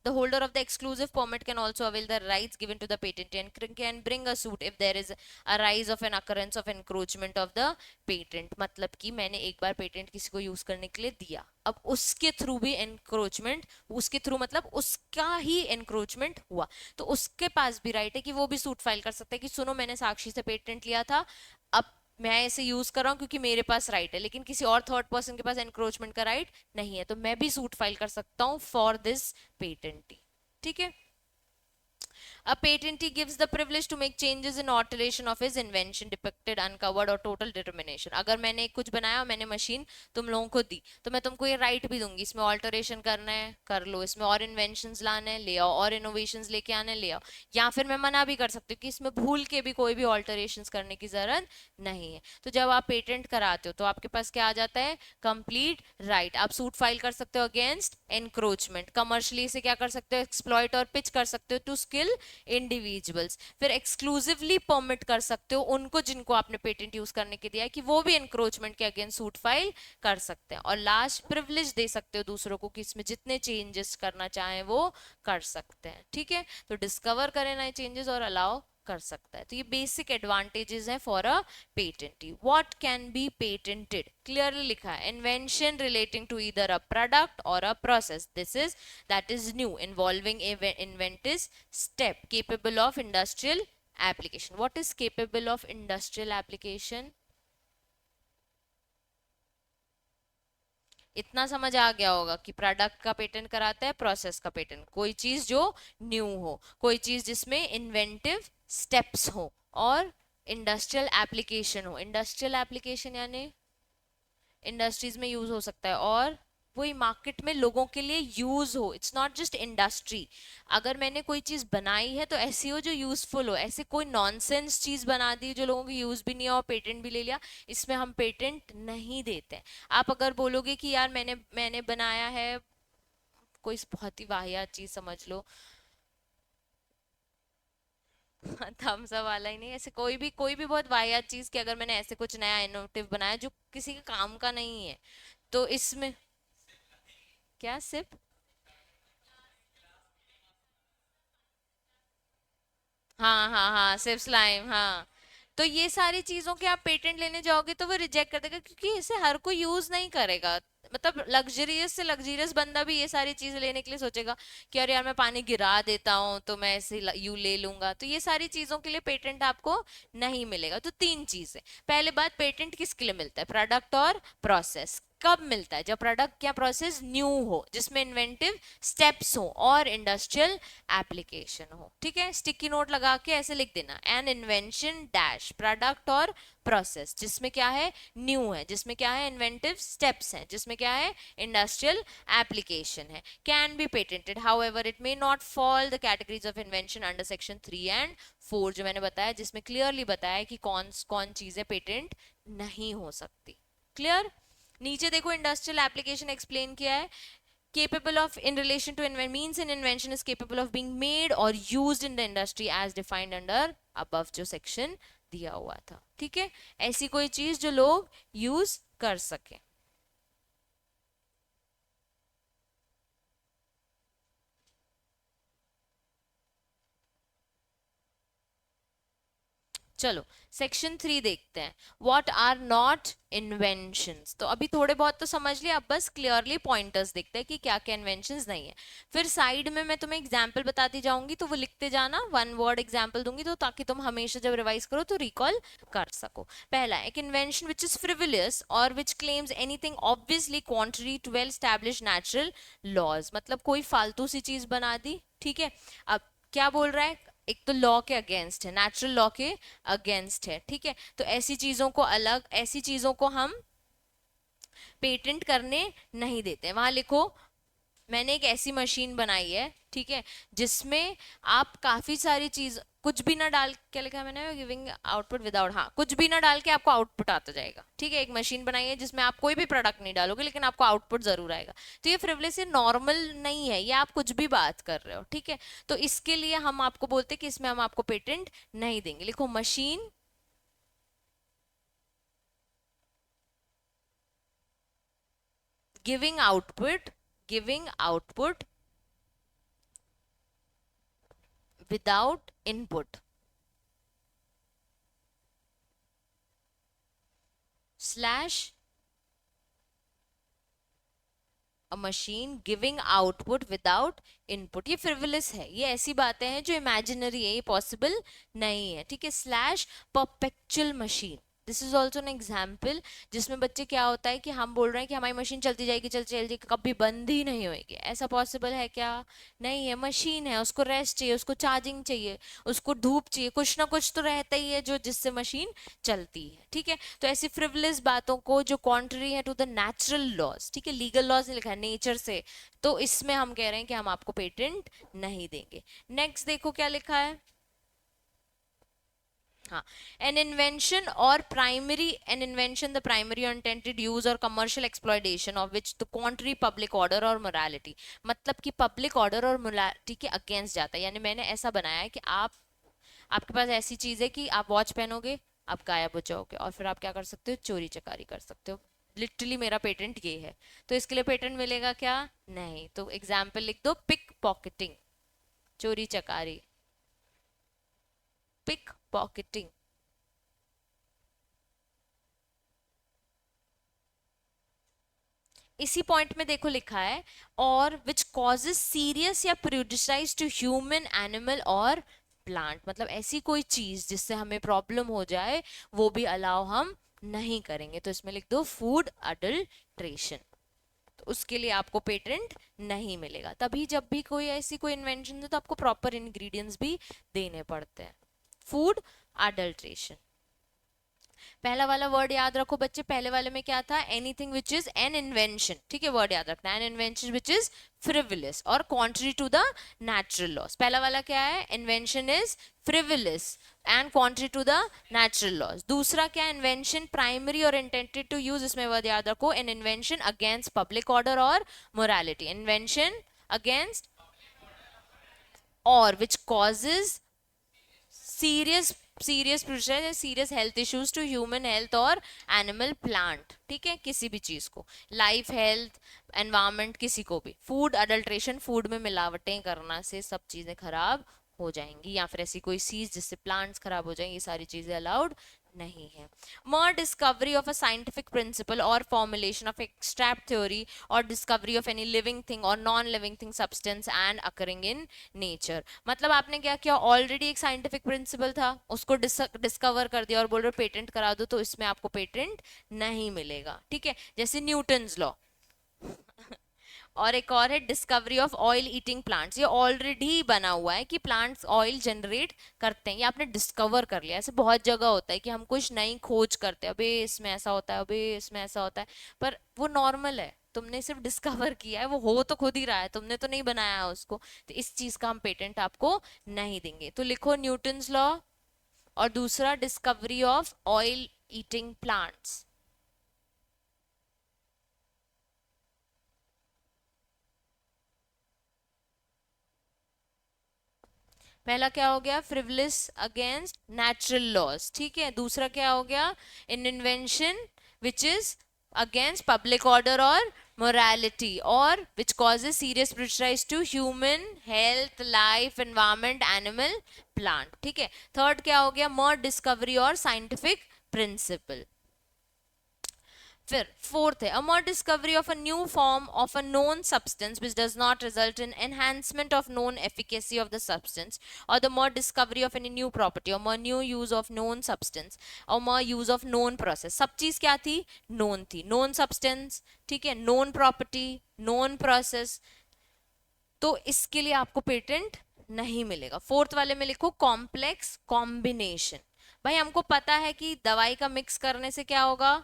the holder of the exclusive permit can also avail the rights given to the patentee and can bring a suit if there is a rise of an occurrence of encroachment of the patent। मतलब कि मैंने एक बार पेटेंट किसी को यूज करने के लिए दिया, अब उसके थ्रू भी एनक्रोचमेंट, उसके थ्रू मतलब उसका ही एनक्रोचमेंट हुआ, तो उसके पास भी राइट है कि वो भी सूट फाइल कर सकता है कि सुनो मैंने साक्षी से पेटेंट लिया था, अब मैं इसे यूज कर रहा हूं क्योंकि मेरे पास राइट है, लेकिन किसी और थर्ड पर्सन के पास एनक्रोचमेंट का राइट नहीं है, तो मैं भी सूट फाइल कर सकता हूं फॉर दिस पेटेंटी, ठीक है। A patentee gives the privilege to make changes in alteration of his invention depicted, uncovered or total determination। अगर मैंने एक कुछ बनाया और मैंने मशीन तुम लोगों को दी, तो मैं तुमको ये राइट भी दूंगी, इसमें ऑल्टरेशन करना है कर लो, इसमें और इन्वेंशंस लाने हैं ले आओ, और इनोवेशंस लेके आने ले आओ, या फिर मैं मना भी कर सकती हूँ कि इसमें भूल के भी कोई भी ऑल्टरेशंस करने की जरूरत नहीं है। तो जब आप पेटेंट कराते हो तो आपके पास क्या आ जाता है, कंप्लीट राइट। आप सूट फाइल कर सकते हो अगेंस्ट एनक्रोचमेंट, कमर्शियली इसे क्या कर सकते हो, एक्सप्लॉइट और पिच कर सकते हो टू स्किल इंडिविजुअल्स। फिर एक्सक्लूसिवली परमिट कर सकते हो उनको जिनको आपने पेटेंट यूज करने के दिया है कि वो भी एनक्रोचमेंट के अगेंस्ट सूट फाइल कर सकते हैं। और लास्ट प्रिविलेज दे सकते हो दूसरों को कि इसमें जितने चेंजेस करना चाहें वो कर सकते हैं। ठीक है, तो डिस्कवर करें नए चेंजेस और अलाउ कर सकता है। तो ये बेसिक एडवांटेजेस हैं for a patentee. What can be patented, clearly लिखा है, invention relating to either a product और a process this is that is new involving inventive step capable of industrial application. What is capable of industrial application? इतना समझ आ गया होगा कि प्रोडक्ट का पेटेंट कराता है, प्रोसेस का पेटेंट, कोई चीज जो न्यू हो, कोई चीज जिसमें इन्वेंटिव स्टेप्स हो, और इंडस्ट्रियल एप्लीकेशन हो। इंडस्ट्रियल एप्लीकेशन यानी इंडस्ट्रीज में यूज हो सकता है और वही मार्केट में लोगों के लिए यूज हो। It's not just industry. अगर मैंने कोई चीज बनाई है तो ऐसी हो जो यूजफुल हो, ऐसे कोई नॉनसेंस चीज बना दी जो लोगों की यूज भी नहीं हो, पेटेंट भी ले लिया, इसमें हम पेटेंट नहीं देते हैं। आप अगर बोलोगे कि यार मैंने बनाया है कोई बहुत ही वाहियात चीज, समझ लो थम्स अप वाला ही नहीं, ऐसे कोई भी बहुत वाहियात चीज कि अगर मैंने ऐसे कुछ नया इनोवेटिव बनाया जो किसी के काम का नहीं है, तो इसमें क्या सिर्फ, हाँ हाँ हाँ, सिर्फ स्लाइम, हाँ। तो ये सारी चीजों के आप पेटेंट लेने जाओगे तो वो रिजेक्ट कर देगा, क्योंकि इसे हर कोई यूज नहीं करेगा। मतलब लग्जरियस से लग्जरियस बंदा भी ये सारी चीज लेने के लिए सोचेगा कि अरे यार मैं पानी गिरा देता हूँ तो मैं ऐसे यू ले लूंगा। तो ये सारी चीजों के लिए पेटेंट आपको नहीं मिलेगा। तो तीन चीजें, पहले बात, पेटेंट किसके लिए मिलता है? प्रोडक्ट और प्रोसेस। कब मिलता है? जब प्रोडक्ट या प्रोसेस न्यू हो, जिसमें इन्वेंटिव स्टेप्स हो और इंडस्ट्रियल एप्लीकेशन हो। ठीक है, स्टिकी नोट लगा के ऐसे लिख देना, एन इन्वेंशन डैश प्रोडक्ट और प्रोसेस जिसमें क्या है, न्यू है, जिसमें क्या है, इन्वेंटिव स्टेप्स हैं, जिसमें क्या है, इंडस्ट्रियल एप्लीकेशन है, can be patented however it may not fall the categories of invention under section 3 and 4, जो मैंने बताया, जिसमें क्लियरली बताया कि कौन कौन चीजें पेटेंट नहीं हो सकती। क्लियर? नीचे देखो इंडस्ट्रियल एप्लीकेशन एक्सप्लेन किया है, capable of in relation to means an invention is capable of being made or used in the industry as defined under above जो section दिया हुआ था। ठीक है, ऐसी कोई चीज जो लोग यूज कर सके। चलो सेक्शन 3 देखते हैं, व्हाट आर नॉट इन्वेंशंस। तो अभी थोड़े बहुत तो समझ लिया, अब बस क्लियरली पॉइंटर्स देखते हैं कि क्या क्या इन्वेंशंस नहीं है। फिर साइड में मैं तुम्हें एग्जांपल बताती जाऊंगी तो वो लिखते जाना, वन वर्ड एग्जांपल दूंगी तो ताकि तुम हमेशा जब रिवाइज करो तो रिकॉल कर सको। पहला, एक इन्वेंशन विच इज फ्रिवलियस और which claims anything obviously contrary to well established natural laws. मतलब कोई फालतू सी चीज बना दी, ठीक है। अब क्या बोल रहा है, एक तो लॉ के अगेंस्ट है, नेचुरल लॉ के अगेंस्ट है, ठीक है। तो ऐसी चीजों को अलग, ऐसी चीजों को हम पेटेंट करने नहीं देते। वहां लिखो, मैंने एक ऐसी मशीन बनाई है, ठीक है, जिसमें आप काफी सारी चीज, कुछ भी ना डाल, क्या लिखा है मैंने, गिविंग आउटपुट विदाउट, हाँ, कुछ भी ना डाल के आपको आउटपुट आता जाएगा। ठीक है, एक मशीन बनाई है जिसमें आप कोई भी प्रोडक्ट नहीं डालोगे लेकिन आपको आउटपुट जरूर आएगा। तो ये फ्रिवलेस, ये नॉर्मल नहीं है, ये आप कुछ भी बात कर रहे हो, ठीक है। तो इसके लिए हम आपको बोलते हैं कि इसमें हम आपको पेटेंट नहीं देंगे। लिखो, machine giving output, giving output without input slash अ machine giving output without input. ये फ्रिवलेस है, ये ऐसी बातें हैं जो इमेजिनरी है, ये पॉसिबल नहीं है, ठीक है। Slash perpetual machine, this is also an example, जिसमें बच्चे क्या होता है कि हम बोल रहे हैं कि हमारी मशीन चलती जाएगी, चलती जाएगी, कभी बंद ही नहीं होएगी। ऐसा पॉसिबल है क्या? नहीं है। मशीन है, उसको रेस्ट चाहिए, उसको चार्जिंग चाहिए, उसको धूप चाहिए, कुछ ना कुछ तो रहता ही है जो जिससे मशीन चलती है, ठीक है। तो ऐसी फ्रिवलेस बातों को जो कॉन्ट्री है टू द नेचुरल लॉज, ठीक है, लीगल लॉज नहीं लिखा है, नेचर से, तो इसमें हम कह रहे हैं कि हम आपको पेटेंट नहीं देंगे। नेक्स्ट देखो क्या लिखा है, हाँ, an invention the primary or intended use or commercial exploitation of which the contrary public order or morality, मतलब कि public order और morality के against जाता है। यानी मैंने ऐसा बनाया है कि आपके पास ऐसी चीज है कि आप वॉच पहनोगे, आप गायब हो जाओगे, और फिर आप क्या कर सकते हो, चोरी चकारी कर सकते हो। लिटरली मेरा पेटेंट ये है, तो इसके लिए पेटेंट मिलेगा क्या, नहीं। तो एग्जाम्पल लिख दो, पिक पॉकेटिंग, चोरी चकारी, पिक पॉकेटिंग। इसी पॉइंट में देखो लिखा है, और विच कॉजेज सीरियस या प्रेजुडिसाइज टू ह्यूमन, एनिमल और प्लांट, मतलब ऐसी कोई चीज जिससे हमें प्रॉब्लम हो जाए वो भी अलाउ हम नहीं करेंगे। तो इसमें लिख दो फूड अडल्ट्रेशन। तो उसके लिए आपको पेटेंट नहीं मिलेगा। तभी जब भी कोई ऐसी कोई इन्वेंशन है तो आपको प्रॉपर इंग्रेडिएंट्स भी देने पड़ते हैं। Food adulteration. पहला वाला वर्ड याद रखो बच्चे, पहले वाले में क्या था, anything which is an invention, ठीक है, वर्ड याद रखना, an invention which is frivolous और contrary to the natural laws. पहला वाला क्या है, invention is frivolous and contrary to the natural laws. दूसरा क्या, इन्वेंशन प्राइमरी और इंटेंटेड टू यूज, इसमें वर्ड याद रखो, an invention against public order और मोरालिटी, इन्वेंशन अगेंस्ट और which causes serious serious health issues to human health और एनिमल प्लांट, ठीक है, किसी भी चीज को, लाइफ हेल्थ एनवायरमेंट किसी को भी। फूड अडल्ट्रेशन, फूड में मिलावटें करना से सब चीजें खराब हो जाएंगी, या फिर ऐसी कोई चीज जिससे प्लांट्स खराब हो जाएंगी, ये सारी चीजें अलाउड नहीं है। More discovery of a scientific principle or formulation of extract theory or discovery of any living thing or non-living thing substance and occurring in nature, मतलब आपने क्या किया, ऑलरेडी एक साइंटिफिक प्रिंसिपल था उसको डिस्कवर कर दिया और बोल रहे पेटेंट करा दो, तो इसमें आपको पेटेंट नहीं मिलेगा, ठीक है। जैसे न्यूटन्स लॉ, और एक और है discovery of oil eating plants, ये ऑलरेडी बना हुआ है कि प्लांट्स ऑयल जनरेट करते हैं, ये आपने डिस्कवर कर लिया। ऐसे बहुत जगह होता है कि हम कुछ नई खोज करते हैं, अबे इसमें ऐसा होता है, अबे इसमें ऐसा होता है, पर वो नॉर्मल है, तुमने सिर्फ डिस्कवर किया है, वो हो तो खुद ही रहा है, तुमने तो नहीं बनाया है उसको, तो इस चीज का हम पेटेंट आपको नहीं देंगे। तो लिखो न्यूटन्स लॉ और दूसरा discovery of oil eating plants. पहला क्या हो गया, फ्रिवलिस अगेंस्ट नेचुरल लॉज, ठीक है। दूसरा क्या हो गया, in invention which is against public order और मोरालिटी और which causes serious prejudice to human health, life, environment, animal, plant, ठीक है। थर्ड क्या हो गया, मोर डिस्कवरी और साइंटिफिक प्रिंसिपल। फिर फोर्थ है, a more discovery of a new form of a known substance which does not result in enhancement of known efficacy of the substance, or the more discovery of any new property or more new use of known substance or more use of known process। सब चीज क्या थी, known थी, known substance, ठीक है, known property, known process, तो इसके लिए आपको पेटेंट नहीं मिलेगा। फोर्थ वाले में लिखो कॉम्प्लेक्स कॉम्बिनेशन। भाई हमको पता है कि दवाई का मिक्स करने से क्या होगा,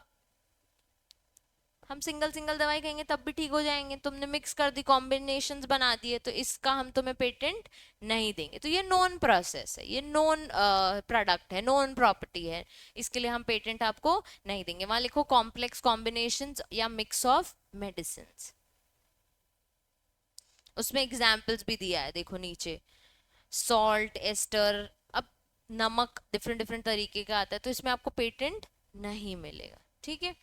हम सिंगल सिंगल दवाई खाएंगे तब भी ठीक हो जाएंगे, तुमने मिक्स कर दी, कॉम्बिनेशंस बना दिए, तो इसका हम तुम्हें पेटेंट नहीं देंगे। तो ये नॉन प्रोसेस है, ये नॉन प्रोडक्ट है, नॉन प्रॉपर्टी है, इसके लिए हम पेटेंट आपको नहीं देंगे। वहां लिखो कॉम्प्लेक्स कॉम्बिनेशंस या मिक्स ऑफ मेडिसिन। उसमें एग्जाम्पल्स भी दिया है, देखो नीचे, सॉल्ट, एस्टर, अब नमक डिफरेंट डिफरेंट तरीके का आता है, तो इसमें आपको पेटेंट नहीं मिलेगा, ठीक है।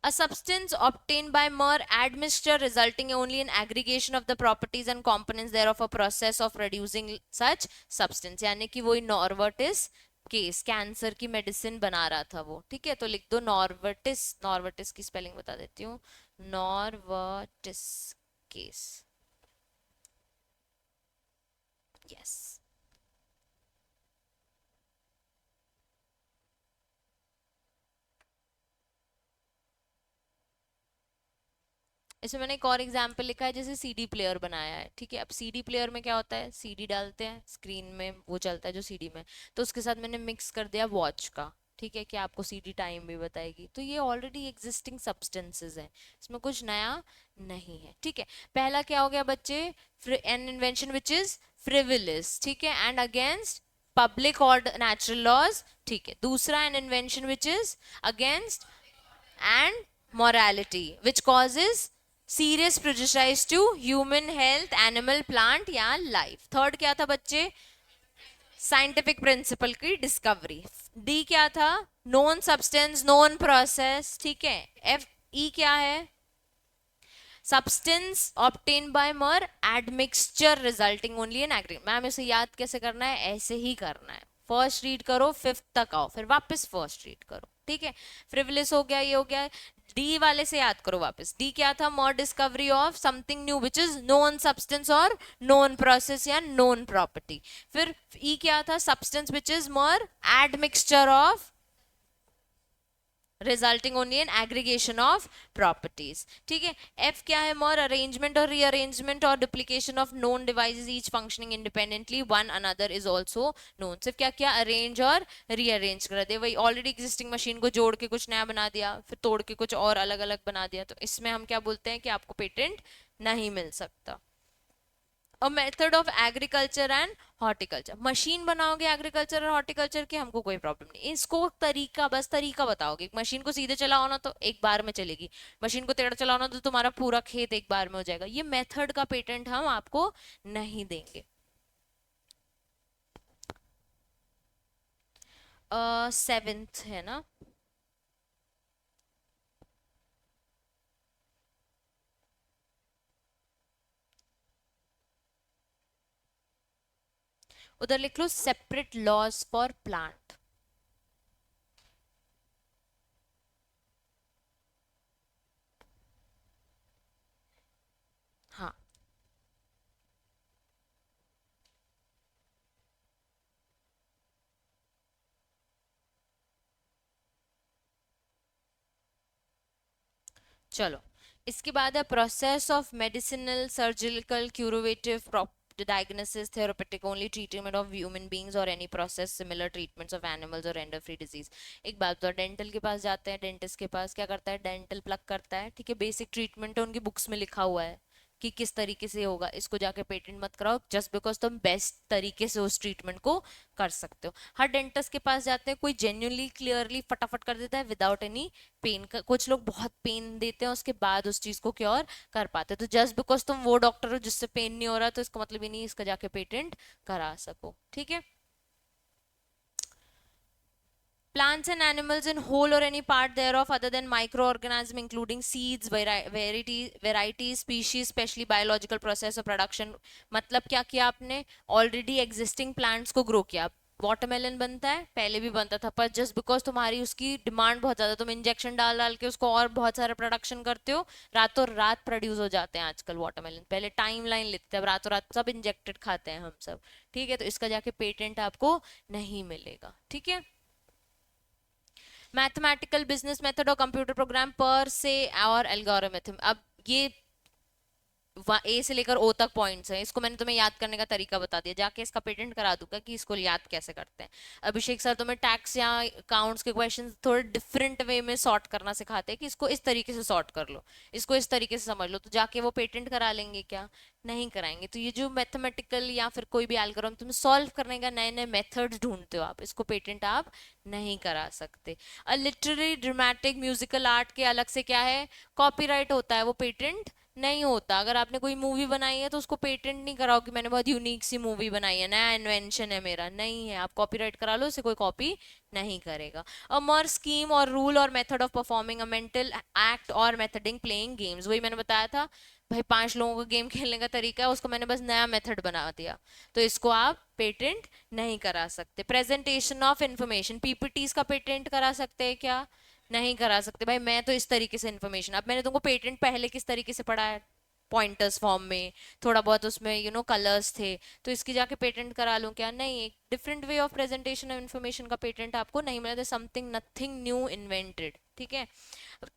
A substance obtained by mere admixture resulting only in aggregation of the properties and components thereof, a process of reducing such substance, यानी कि वही नॉर्वर्टिस केस, कैंसर की मेडिसिन बना रहा था वो, ठीक है। तो लिख दो नॉर्वर्टिस, नॉर्वर्टिस की स्पेलिंग बता देती हूँ, नॉर्वर्टिस केस, यस। इसमें मैंने एक और एग्जाम्पल लिखा है, जैसे सीडी प्लेयर बनाया है, ठीक है। अब सीडी प्लेयर में क्या होता है, सीडी डालते हैं, स्क्रीन में वो चलता है जो सीडी में, तो उसके साथ मैंने मिक्स कर दिया वॉच का, ठीक है, कि आपको सीडी टाइम भी बताएगी। तो ये ऑलरेडी एग्जिस्टिंग सब्सटेंसेस है, इसमें कुछ नया नहीं है। ठीक है, पहला क्या हो गया बच्चे, an invention which is frivolous, ठीक है, एंड अगेंस्ट पब्लिक और नेचुरल लॉज। ठीक है, दूसरा an invention which is against and morality which causes serious prejudice to human health, animal, plant या life। थर्ड क्या था बच्चे, साइंटिफिक प्रिंसिपल की डिस्कवरी। डी क्या था, नोन सब्सटेंस नोन प्रोसेस। ठीक है, एफ ई क्या है, substance obtained by mere admixture resulting only in aggregate। Ma'am इसे याद कैसे करना है, ऐसे ही करना है, फर्स्ट रीड करो फिफ्थ तक आओ फिर वापस फर्स्ट रीड करो। ठीक है, फ्रिवलिस हो गया, ये हो गया। डी वाले से याद करो वापस, डी क्या था, mere discovery of something new which is known substance और नोन प्रोसेस या नोन प्रॉपर्टी। फिर ई क्या था, substance which is mere admixture of resulting only in aggregation of properties. ठीक है, एफ क्या है, मोर अरेंजमेंट और रीअरेंजमेंट और duplication of known devices each functioning independently one another is also known. सिर्फ क्या क्या अरेंज और रीअरेंज कर दिया, वही ऑलरेडी एग्जिस्टिंग मशीन को जोड़ के कुछ नया बना दिया, फिर तोड़ के कुछ और अलग अलग बना दिया। तो इसमें हम क्या बोलते हैं कि आपको पेटेंट नहीं मिल सकता। A method of agriculture and horticulture, machine बनाओगे एग्रीकल्चर और हॉर्टिकल्चर की, हमको कोई प्रॉब्लम नहीं, इसको तरीका, बस तरीका बताओगे। मशीन को सीधे चलाओ ना तो एक बार में चलेगी, मशीन को टेढ़ा चलाओ ना तो तुम्हारा पूरा खेत एक बार में हो जाएगा। ये मेथड का पेटेंट हम आपको नहीं देंगे। सेवेंथ है ना, उधर लिख लो सेपरेट लॉज फॉर प्लांट। हाँ, चलो इसके बाद है process of medicinal surgical curative diagnosis therapeutic only treatment of human beings or any process similar treatments of animals or render free disease। एक बात तो डेंटल के पास जाते हैं, डेंटिस्ट के पास क्या करता है, डेंटल प्लग करता है। ठीक है, बेसिक ट्रीटमेंट है, उनकी बुक्स में लिखा हुआ है कि किस तरीके से होगा, इसको जाके पेटेंट मत कराओ जस्ट बिकॉज तुम बेस्ट तरीके से उस ट्रीटमेंट को कर सकते हो। हर डेंटिस्ट के पास जाते हैं, कोई जेन्युइनली क्लियरली फटाफट कर देता है विदाउट एनी पेन। कुछ लोग बहुत पेन देते हैं उसके बाद उस चीज को क्योर कर पाते हैं। तो जस्ट बिकॉज तुम वो डॉक्टर हो जिससे पेन नहीं हो रहा तो इसका मतलब ही नहीं इसका जाके पेटेंट करा सको। ठीक है, plants and animals in whole or any part thereof other than microorganism including seeds, varieties, species, specially biological process of production। मतलब क्या किया आपने, ऑलरेडी एग्जिस्टिंग प्लांट्स को ग्रो किया। वाटरमेलन बनता है, पहले भी बनता था, पर जस्ट बिकॉज तुम्हारी उसकी डिमांड बहुत ज्यादा, तुम इंजेक्शन डाल डाल के उसको और बहुत सारा प्रोडक्शन करते हो, रातों रात प्रोड्यूस हो जाते हैं आजकल वाटरमेलन। पहले टाइम लाइन लेते थे, अब रातों रात सब इंजेक्टेड खाते हैं हम सब। ठीक है, तो इसका जाके पेटेंट आपको नहीं मिलेगा। ठीक है, मैथमेटिकल बिजनेस मेथड और कंप्यूटर प्रोग्राम पर से और एल्गोरिथम। अब ये ए से लेकर ओ तक पॉइंट्स हैं, इसको मैंने तुम्हें याद करने का तरीका बता दिया, जाके इसका पेटेंट करा दूंगा कि इसको याद कैसे करते हैं। अभिषेक सर तुम्हें टैक्स या अकाउंट्स के क्वेश्चन थोड़े डिफरेंट वे में सॉर्ट करना सिखाते हैं कि इसको इस तरीके से सॉर्ट कर लो, इसको इस तरीके से समझ लो, तो जाके वो पेटेंट करा लेंगे क्या, नहीं कराएंगे। तो ये जो मैथमेटिकल या फिर कोई भी एल्गोरिथम तुम सॉल्व करने का नए नए मेथड्स ढूंढते हो, आप इसको पेटेंट आप नहीं करा सकते। A literary dramatic musical art के अलग से क्या है, कॉपीराइट होता है, वो पेटेंट नहीं होता। अगर आपने कोई मूवी बनाई है तो उसको पेटेंट नहीं कराओ कि मैंने बहुत यूनिक सी मूवी बनाई है, नया इन्वेंशन है मेरा, नहीं है। आप कॉपीराइट करा लो, इसे कोई कॉपी नहीं करेगा। अ मर स्कीम और रूल और method of performing a mental act और मेथडिंग प्लेइंग गेम्स, वही मैंने बताया था भाई, 5 लोगों को गेम खेलने का तरीका है, उसको मैंने बस नया मेथड बना दिया, तो इसको आप पेटेंट नहीं करा सकते। प्रेजेंटेशन ऑफ इंफॉर्मेशन, पीपीटीज का पेटेंट करा सकते हैं क्या, नहीं करा सकते भाई। मैं तो इस तरीके से इन्फॉर्मेशन, अब मैंने तुमको पेटेंट पहले किस तरीके से पढ़ा है, पॉइंटर्स फॉर्म में, थोड़ा बहुत उसमें कलर्स थे, तो इसकी जाके पेटेंट करा लूं क्या, नहीं। एक different way of presentation of information का पेटेंट आपको नहीं मिला, समथिंग नथिंग न्यू इन्वेंटेड। ठीक है,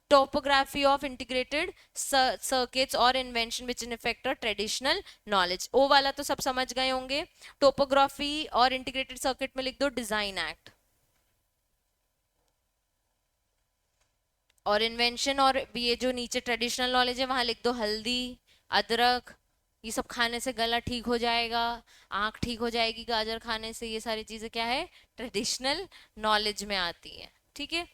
टोपोग्राफी ऑफ इंटीग्रेटेड सर्किट्स और invention which in effect traditional knowledge, O वाला तो सब समझ गए होंगे। टोपोग्राफी और इंटीग्रेटेड सर्किट में लिख दो डिजाइन एक्ट। और इन्वेंशन और ये जो नीचे ट्रेडिशनल नॉलेज है वहां लिख दो हल्दी, अदरक, ये सब खाने से गला ठीक हो जाएगा, आंख ठीक हो जाएगी गाजर खाने से। ये सारी चीजें क्या है, ट्रेडिशनल नॉलेज में आती है। ठीक है,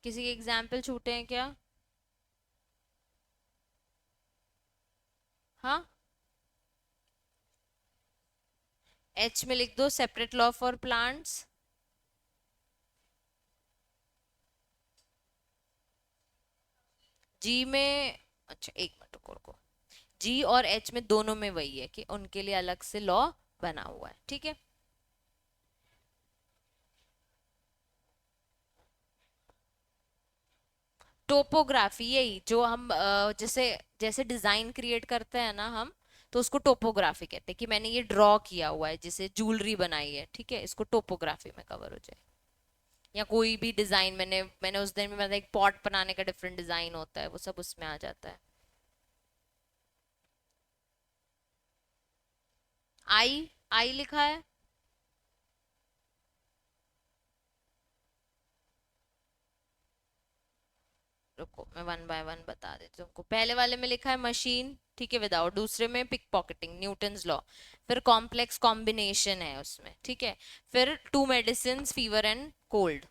किसी के एग्जाम्पल छूटे हैं क्या? हाँ, एच में लिख दो सेपरेट लॉ फॉर प्लांट्स। जी में, अच्छा एक मिनट रुको रुको, जी और एच में दोनों में वही है कि उनके लिए अलग से लॉ बना हुआ है। ठीक है, टोपोग्राफी यही जो हम जैसे जैसे डिजाइन क्रिएट करते हैं ना हम, तो उसको टोपोग्राफी कहते हैं कि मैंने ये ड्रॉ किया हुआ है, जैसे ज्वेलरी बनाई है, ठीक है, इसको टोपोग्राफी में कवर हो जाए। या कोई भी डिजाइन मैंने मैंने उस दिन में मतलब एक पॉट बनाने का डिफरेंट डिजाइन होता है, वो सब उसमें आ जाता है। आई, आई लिखा है। रुको मैं वन बाय वन बता देती हूँ तुमको। पहले वाले में लिखा है मशीन, ठीक है, विदाउट। दूसरे में पिक पॉकेटिंग, न्यूटन्स लॉ। फिर कॉम्प्लेक्स कॉम्बिनेशन है उसमें, ठीक है। फिर two medicine, fever and cold,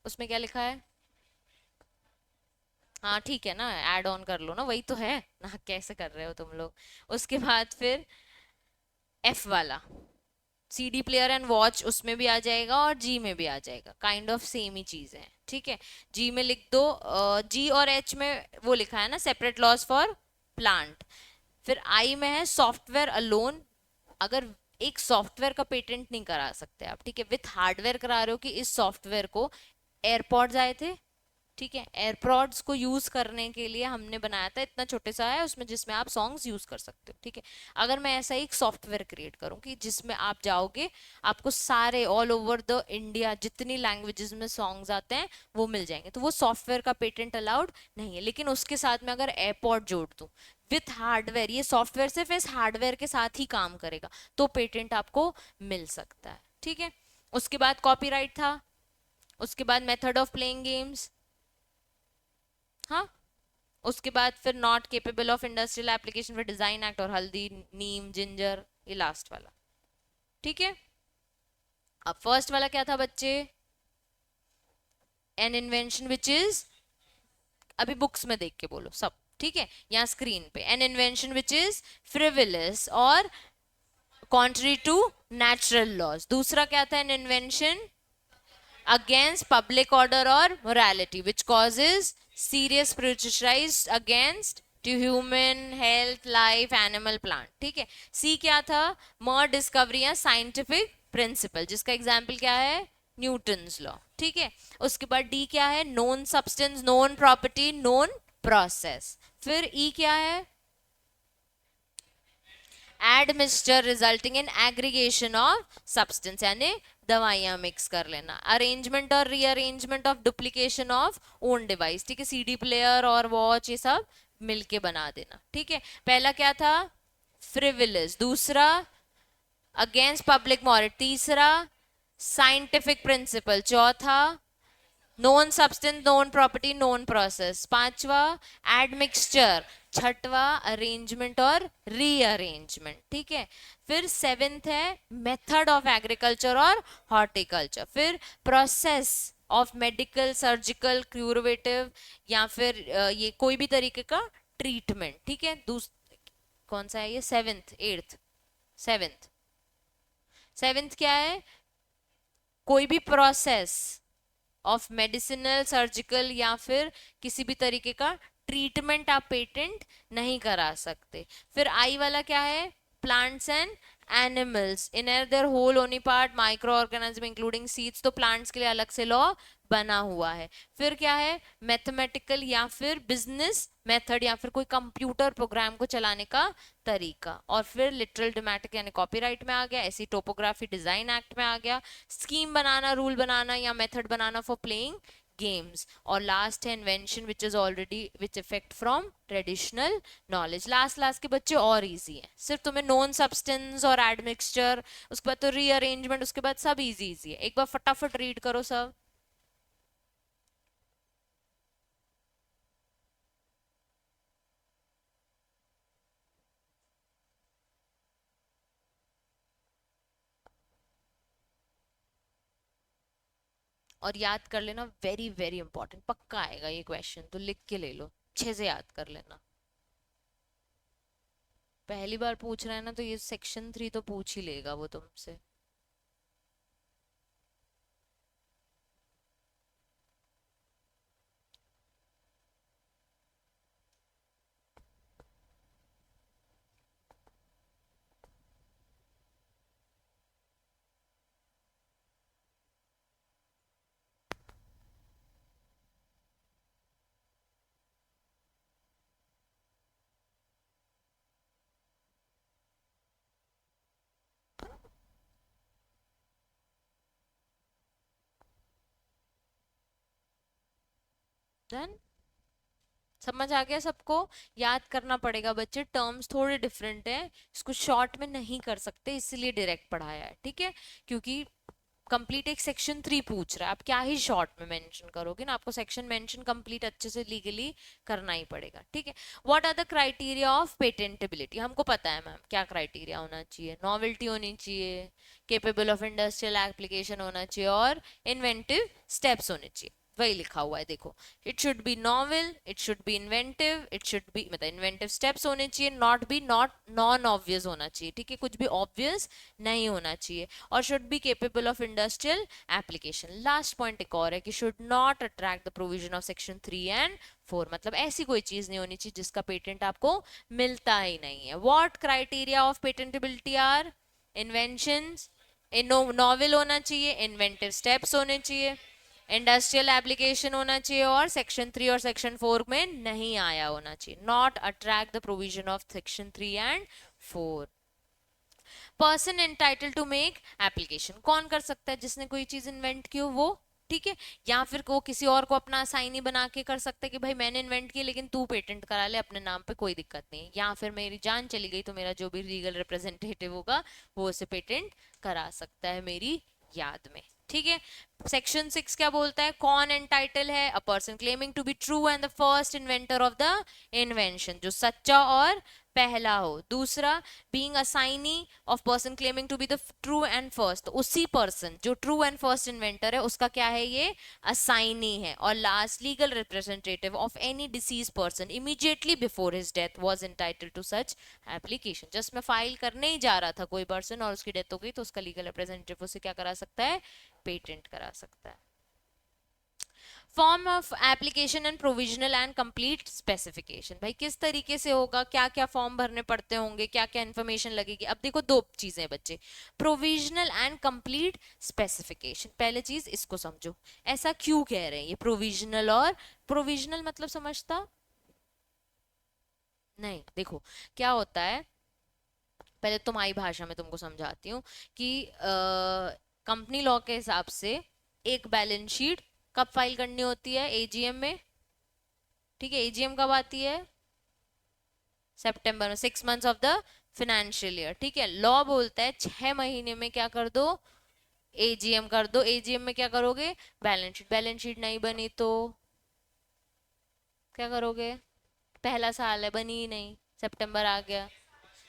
उसमें क्या लिखा है? हाँ ठीक है ना, ऐड ऑन कर लो ना, वही तो है ना, कैसे कर रहे हो तुम लोग। उसके बाद फिर एफ वाला, सीडी प्लेयर एंड वॉच, उसमें भी आ जाएगा और जी में भी आ जाएगा, काइंड ऑफ सेम ही चीज है। ठीक है, जी में लिख दो, जी और एच में वो लिखा है ना सेपरेट लॉज फॉर प्लांट। फिर आई में है सॉफ्टवेयर अलोन, अगर एक सॉफ्टवेयर का पेटेंट नहीं करा सकते आप, ठीक है, विथ हार्डवेयर करा रहे हो कि इस सॉफ्टवेयर को, एयरपॉड्स आए थे, ठीक है, एयरपॉड्स को यूज करने के लिए हमने बनाया था, इतना छोटे सा है उसमें, जिसमें आप सॉन्ग्स यूज कर सकते हो। ठीक है, अगर मैं ऐसा एक सॉफ्टवेयर क्रिएट करूँ कि जिसमें आप जाओगे, आपको सारे ऑल ओवर द इंडिया जितनी लैंग्वेजेस में सॉन्ग्स आते हैं वो मिल जाएंगे, तो वो सॉफ्टवेयर का पेटेंट अलाउड नहीं है। लेकिन उसके साथ में अगर एयरपॉड जोड़ दूं विथ हार्डवेयर, ये सॉफ्टवेयर सिर्फ इस हार्डवेयर के साथ ही काम करेगा, तो पेटेंट आपको मिल सकता है। ठीक है, उसके बाद कॉपीराइट था, उसके बाद मेथड ऑफ प्लेइंग गेम्स, हाँ, उसके बाद फिर not capable of industrial application for design act, और हल्दी, नीम, जिंजर, ये लास्ट वाला। ठीक है, अब फर्स्ट वाला क्या था बच्चे? एन इन्वेंशन विच इज, अभी बुक्स में देख के बोलो सब, ठीक है, यहाँ स्क्रीन पे, an invention which is frivolous और कॉन्ट्री टू नेचुरल लॉज। दूसरा क्या था? An invention against public order or morality which causes serious prejudice against to human health, life, animal, plant। ठीक है, सी क्या था? more discovery या scientific principle, जिसका एग्जाम्पल क्या है? Newton's law. ठीक है, उसके बाद डी क्या है? Known substance, known property, known process. फिर ई क्या है? Admixture resulting in aggregation of substance, यानी दवाइयां मिक्स कर लेना। अरेंजमेंट और rearrangement of duplication of own device, ठीक है, सीडी प्लेयर और वॉच, ये सब मिलके बना देना। ठीक है, पहला क्या था? फ्रिविलस। दूसरा अगेंस्ट पब्लिक मॉरल। तीसरा साइंटिफिक प्रिंसिपल। चौथा non substance, non property, non process. पांचवा एडमिक्सचर। छठवा अरेंजमेंट और रीअरेंजमेंट। ठीक है, फिर सेवेंथ है मेथड ऑफ एग्रीकल्चर और हॉर्टिकल्चर। फिर process of medical, surgical, curative, या फिर ये कोई भी तरीके का ट्रीटमेंट। ठीक है, कौन सा है ये? Seventh, eighth, seventh. सेवेंथ क्या है? कोई भी प्रोसेस ऑफ मेडिसिनल, सर्जिकल या फिर किसी भी तरीके का ट्रीटमेंट आप पेटेंट नहीं करा सकते। फिर आई वाला क्या है? Plants and animals in their whole or any part, micro organism including seeds, तो प्लांट्स के लिए अलग से लॉ बना हुआ है। फिर क्या है, मैथमेटिकल या फिर बिजनेस मेथड या फिर कोई कंप्यूटर प्रोग्राम को चलाने का तरीका। और फिर लिटरल ड्रामेटिक यानी कॉपीराइट में आ गया, ऐसी टोपोग्राफी डिजाइन एक्ट में आ गया, स्कीम बनाना, रूल बनाना या method banana for playing games. और लास्ट है invention which is already which effect from traditional knowledge. Last last के बच्चे और इजी है, सिर्फ तुम्हें नॉन सब्सटेंस और एडमिक्सचर, उसके बाद तो रीअरेंजमेंट, उसके बाद सब इजी इजी है। एक बार फटाफट रीड करो सब। और याद कर लेना, वेरी वेरी इंपॉर्टेंट, पक्का आएगा ये क्वेश्चन, तो लिख के ले लो, अच्छे से याद कर लेना। पहली बार पूछ रहा है ना, तो ये सेक्शन 3 तो पूछ ही लेगा वो तुमसे। डन, समझ आ गया सबको? याद करना पड़ेगा बच्चे, टर्म्स थोड़े डिफरेंट है, इसको शॉर्ट में नहीं कर सकते, इसलिए डायरेक्ट पढ़ाया है, ठीक है? क्योंकि कंप्लीट एक सेक्शन 3 पूछ रहा है, आप क्या ही शॉर्ट में मेंशन करोगे ना, आपको सेक्शन मेंशन कंप्लीट अच्छे से लीगली करना ही पड़ेगा, ठीक है? What are the criteria of patentability? हमको पता है मैम क्या क्राइटेरिया होना चाहिए, नॉवेल्टी होनी चाहिए, केपेबल ऑफ इंडस्ट्रियल एप्लीकेशन होना चाहिए, और इन्वेंटिव स्टेप्स होने चाहिए। वही लिखा हुआ है देखो, it should be novel, it should be inventive, it should be मतलब इन्वेंटिव स्टेप्स होने चाहिए, not be not non obvious होना चाहिए, ठीक है? कुछ भी ऑब्वियस नहीं होना चाहिए, और should be capable of industrial application. Last point एक और है कि should not attract the provision of section 3 and 4, मतलब ऐसी कोई चीज नहीं होनी चाहिए जिसका पेटेंट आपको मिलता ही नहीं है। What criteria of patentability are? Inventions, novel होना चाहिए, इन्वेंटिव स्टेप्स होने चाहिए, इंडस्ट्रियल एप्लीकेशन होना चाहिए, और सेक्शन 3 और सेक्शन 4 में नहीं आया होना चाहिए। Not attract the provision of section 3 and 4। Person entitle to make application, कौन कर सकता है? जिसने कोई चीज इन्वेंट की हो वो, ठीक है? या फिर वो किसी और को अपना असाइनी बना के कर सकता है कि भाई मैंने इन्वेंट किया लेकिन तू पेटेंट करा ले अपने नाम पे, कोई दिक्कत नहीं। या फिर मेरी जान चली गई तो मेरा जो भी लीगल रिप्रेजेंटेटिव होगा वो उसे पेटेंट करा सकता है मेरी याद में, ठीक है? सेक्शन 6 क्या बोलता है? कौन एंटाइटल है? A person claiming to be true and the first inventor of the invention, जो सच्चा और पहला हो। दूसरा, being assignee of person claiming to be the true and first, तो उसी पर्सन जो ट्रू एंड फर्स्ट इन्वेंटर है उसका क्या है? ये असाइनी है। और last, legal representative of any deceased person immediately before his death was entitled to such application. Just मैं फाइल करने ही जा रहा था कोई पर्सन और उसकी डेथ हो गई, तो उसका लीगल रिप्रेजेंटेटिव उसे क्या करा सकता है? पेटेंट करा सकता है। Form of application and provisional and complete specification, भाई किस तरीके से होगा, क्या क्या फॉर्म भरने पड़ते होंगे, क्या क्या इन्फॉर्मेशन लगेगी? अब देखो दो चीजें बच्चे, प्रोविजनल एंड कंप्लीट स्पेसिफिकेशन। पहले चीज इसको समझो, ऐसा क्यों कह रहे हैं ये प्रोविजनल और प्रोविजनल, मतलब समझता नहीं? देखो क्या होता है, पहले तुम्हारी भाषा में तुमको समझाती हूँ कि कंपनी लॉ के हिसाब से एक बैलेंस शीट कब फाइल करनी होती है? एजीएम में, ठीक है? एजीएम कब आती है? सितंबर में, 6 months of the financial year, ठीक है? लॉ बोलता है 6 महीने में क्या कर दो? एजीएम कर दो। एजीएम में क्या करोगे? Balance sheet. बैलेंस शीट नहीं बनी तो क्या करोगे? पहला साल है, बनी ही नहीं, सितंबर आ गया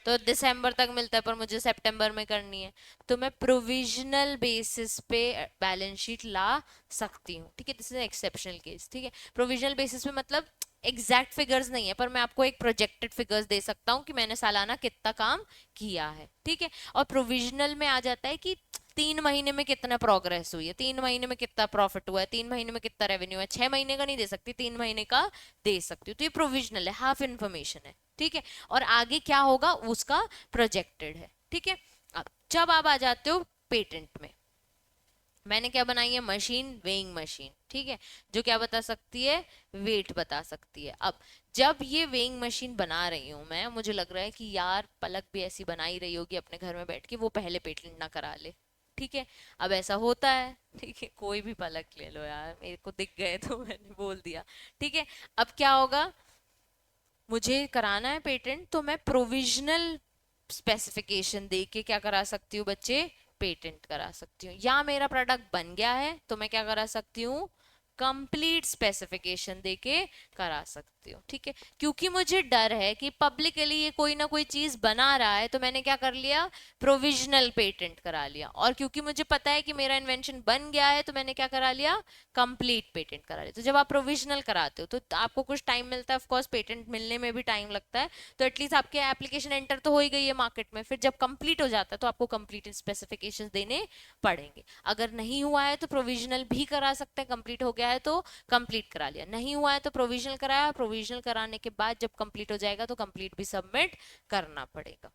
तो दिसंबर तक मिलता है, पर मुझे सितंबर में करनी है, तो मैं प्रोविजनल बेसिस पे बैलेंस शीट ला सकती हूँ, ठीक है? दिस इज एक्सेप्शनल केस, ठीक है? प्रोविजनल बेसिस पे मतलब एग्जैक्ट फिगर्स नहीं है, पर मैं आपको एक प्रोजेक्टेड फिगर्स दे सकता हूँ कि मैंने सालाना कितना काम किया है, ठीक है? और प्रोविजनल में आ जाता है कि 3 महीने में कितना प्रोग्रेस हुई है, 3 महीने में कितना प्रॉफिट हुआ है, 3 महीने में कितना रेवेन्यू है। 6 महीने का नहीं दे सकती, 3 महीने का दे सकती हूँ, तो ये प्रोविजनल है, हाफ इंफॉर्मेशन है, ठीक है? और आगे क्या होगा उसका प्रोजेक्टेड है, ठीक है? अब जब आप आ जाते हो पेटेंट में, मैंने क्या बनाई है मशीन, वेइंग मशीन, ठीक है, जो क्या बता सकती है, वेट बता सकती है। अब जब ये वेइंग मशीन बना रही हूं मैं, मुझे लग रहा है कि यार पलक भी ऐसी बना ही रही होगी अपने घर में बैठ के, वो पहले पेटेंट ना करा ले, ठीक है। अब ऐसा होता है, ठीक है, कोई भी पलक ले लो यार, मेरे को दिख गए तो मैंने बोल दिया, ठीक है। अब क्या होगा, मुझे कराना है पेटेंट, तो मैं प्रोविजनल स्पेसिफिकेशन दे के क्या करा सकती हूँ बच्चे, पेटेंट करा सकती हूँ। या मेरा प्रोडक्ट बन गया है तो मैं क्या करा सकती हूँ, कंप्लीट स्पेसिफिकेशन देके करा सकती हूँ, ठीक है। क्योंकि मुझे डर है कि पब्लिकली ये कोई ना कोई चीज बना रहा है, तो मैंने क्या कर लिया, प्रोविजनल पेटेंट करा लिया। और क्योंकि मुझे पता है कि मेरा इन्वेंशन बन गया है, तो मैंने क्या करा लिया, कंप्लीट पेटेंट करा लिया। तो जब आप प्रोविजनल कराते हो तो आपको कुछ टाइम मिलता है, ऑफ कोर्स पेटेंट मिलने में भी टाइम लगता है, तो एटलीस्ट आपके एप्लीकेशन एंटर तो हो ही गई है मार्केट में। फिर जब कंप्लीट हो जाता है तो आपको कंप्लीट स्पेसिफिकेशंस देने पड़ेंगे। अगर नहीं हुआ है तो प्रोविजनल भी करा सकते हैं, कंप्लीट हो गया है तो कंप्लीट करा लिया, नहीं हुआ है तो प्रोविजनल कराया, प्रोविजनल कराने के बाद जब कंप्लीट हो जाएगा तो कंप्लीट भी सबमिट करना पड़ेगा।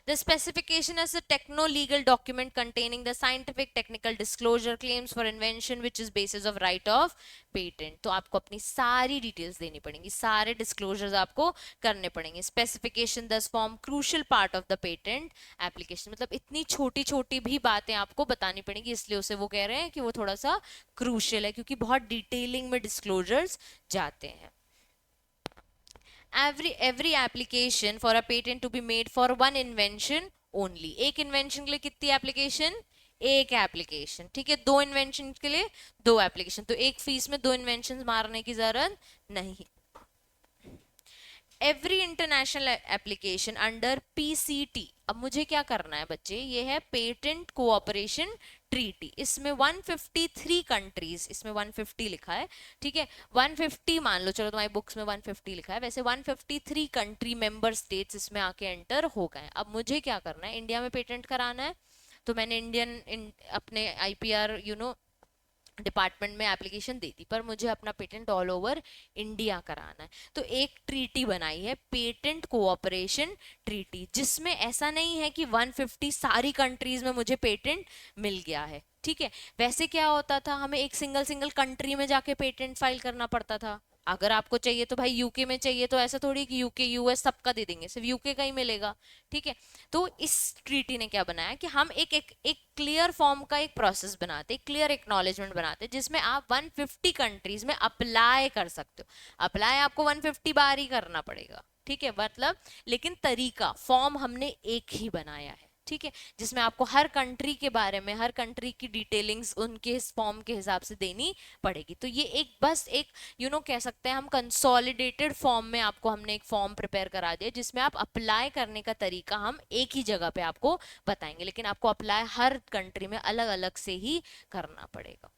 The specification is a techno-legal document containing the scientific technical disclosure claims for invention which is basis of right of patent। तो आपको अपनी सारी डिटेल्स देनी पड़ेंगी, सारे डिस्क्लोजर्स आपको करने पड़ेंगे। स्पेसिफिकेशन दस form crucial part of the patent application, मतलब इतनी छोटी छोटी भी बातें आपको बतानी पड़ेंगी, इसलिए उसे वो कह रहे हैं कि वो थोड़ा सा क्रूशियल है, क्योंकि बहुत डिटेलिंग में डिस्क्लोजर्स जाते हैं। every application for a patent to be made for one invention only। एक इन्वेंशन के लिए कितनी एप्लीकेशन, एक एप्लीकेशन, ठीक है। दो इन्वेंशन के लिए दो एप्लीकेशन, तो एक फीस में दो इन्वेंशन मारने की जरूरत नहीं। Every international application under PCT, अब मुझे क्या करना है बच्चे, ये है पेटेंट कोऑपरेशन ट्रीटी, इसमें 153 कंट्रीज, इसमें 150 लिखा है, ठीक है, 150 मान लो, चलो तुम्हारी बुक्स में 150 लिखा है, वैसे 153 कंट्री मेंबर स्टेट्स इसमें आके एंटर हो गए। अब मुझे क्या करना है, इंडिया में पेटेंट कराना है, तो मैंने अपने आईपीआर डिपार्टमेंट में एप्लीकेशन दी थी, पर मुझे अपना पेटेंट ऑल ओवर इंडिया कराना है। तो एक ट्रीटी बनाई है, पेटेंट कोऑपरेशन ट्रीटी, जिसमें ऐसा नहीं है कि 150 सारी कंट्रीज में मुझे पेटेंट मिल गया है, ठीक है। वैसे क्या होता था, हमें एक सिंगल सिंगल कंट्री में जाके पेटेंट फाइल करना पड़ता था। अगर आपको चाहिए तो भाई यूके में चाहिए, तो ऐसा थोड़ी कि यूके यूएस सबका दे देंगे, सिर्फ यूके का ही मिलेगा, ठीक है। तो इस ट्रीटी ने क्या बनाया कि हम एक क्लियर फॉर्म का एक प्रोसेस बनाते, एक क्लियर एक्नॉलेजमेंट बनाते, जिसमें आप 150 कंट्रीज में अप्लाई कर सकते हो। अप्लाई आपको 150 बार ही करना पड़ेगा, ठीक है, मतलब, लेकिन तरीका, फॉर्म हमने एक ही बनाया है, ठीक है, जिसमें आपको हर कंट्री के बारे में, हर कंट्री की डिटेलिंग्स उनके फॉर्म के हिसाब से देनी पड़ेगी। तो ये एक बस एक कह सकते हैं हम कंसोलिडेटेड फॉर्म में आपको हमने एक फॉर्म प्रिपेयर करा दिया, जिसमें आप अप्लाई करने का तरीका हम एक ही जगह पे आपको बताएंगे, लेकिन आपको अप्लाई हर कंट्री में अलग अलग से ही करना पड़ेगा।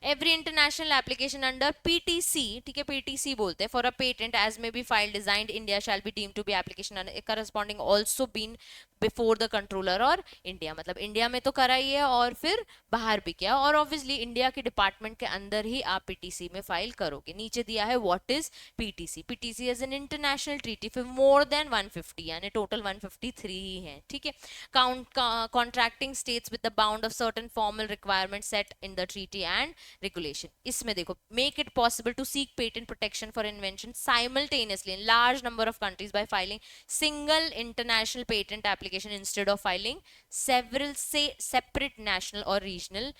Every international application under PTC, ठीक है, पीटीसी बोलते हैं, for a patent as may be file designed India shall be deemed to be application corresponding also been before the controller और इंडिया, मतलब इंडिया में तो करा ही है और फिर बाहर भी किया, और ऑब्वियसली इंडिया के डिपार्टमेंट के अंदर ही आप पीटीसी में फाइल करोगे। नीचे दिया है what is PTC, PTC is an international treaty for more than 150, यानी टोटल 153 ही है, ठीक है। Contracting states with the bound of certain formal requirement set in the treaty and regulation. इसमें देखो, make it possible to seek patent protection for invention simultaneously in large number of countries by filing single international patent application instead of filing several से सेपरेट नेशनल और रीजनल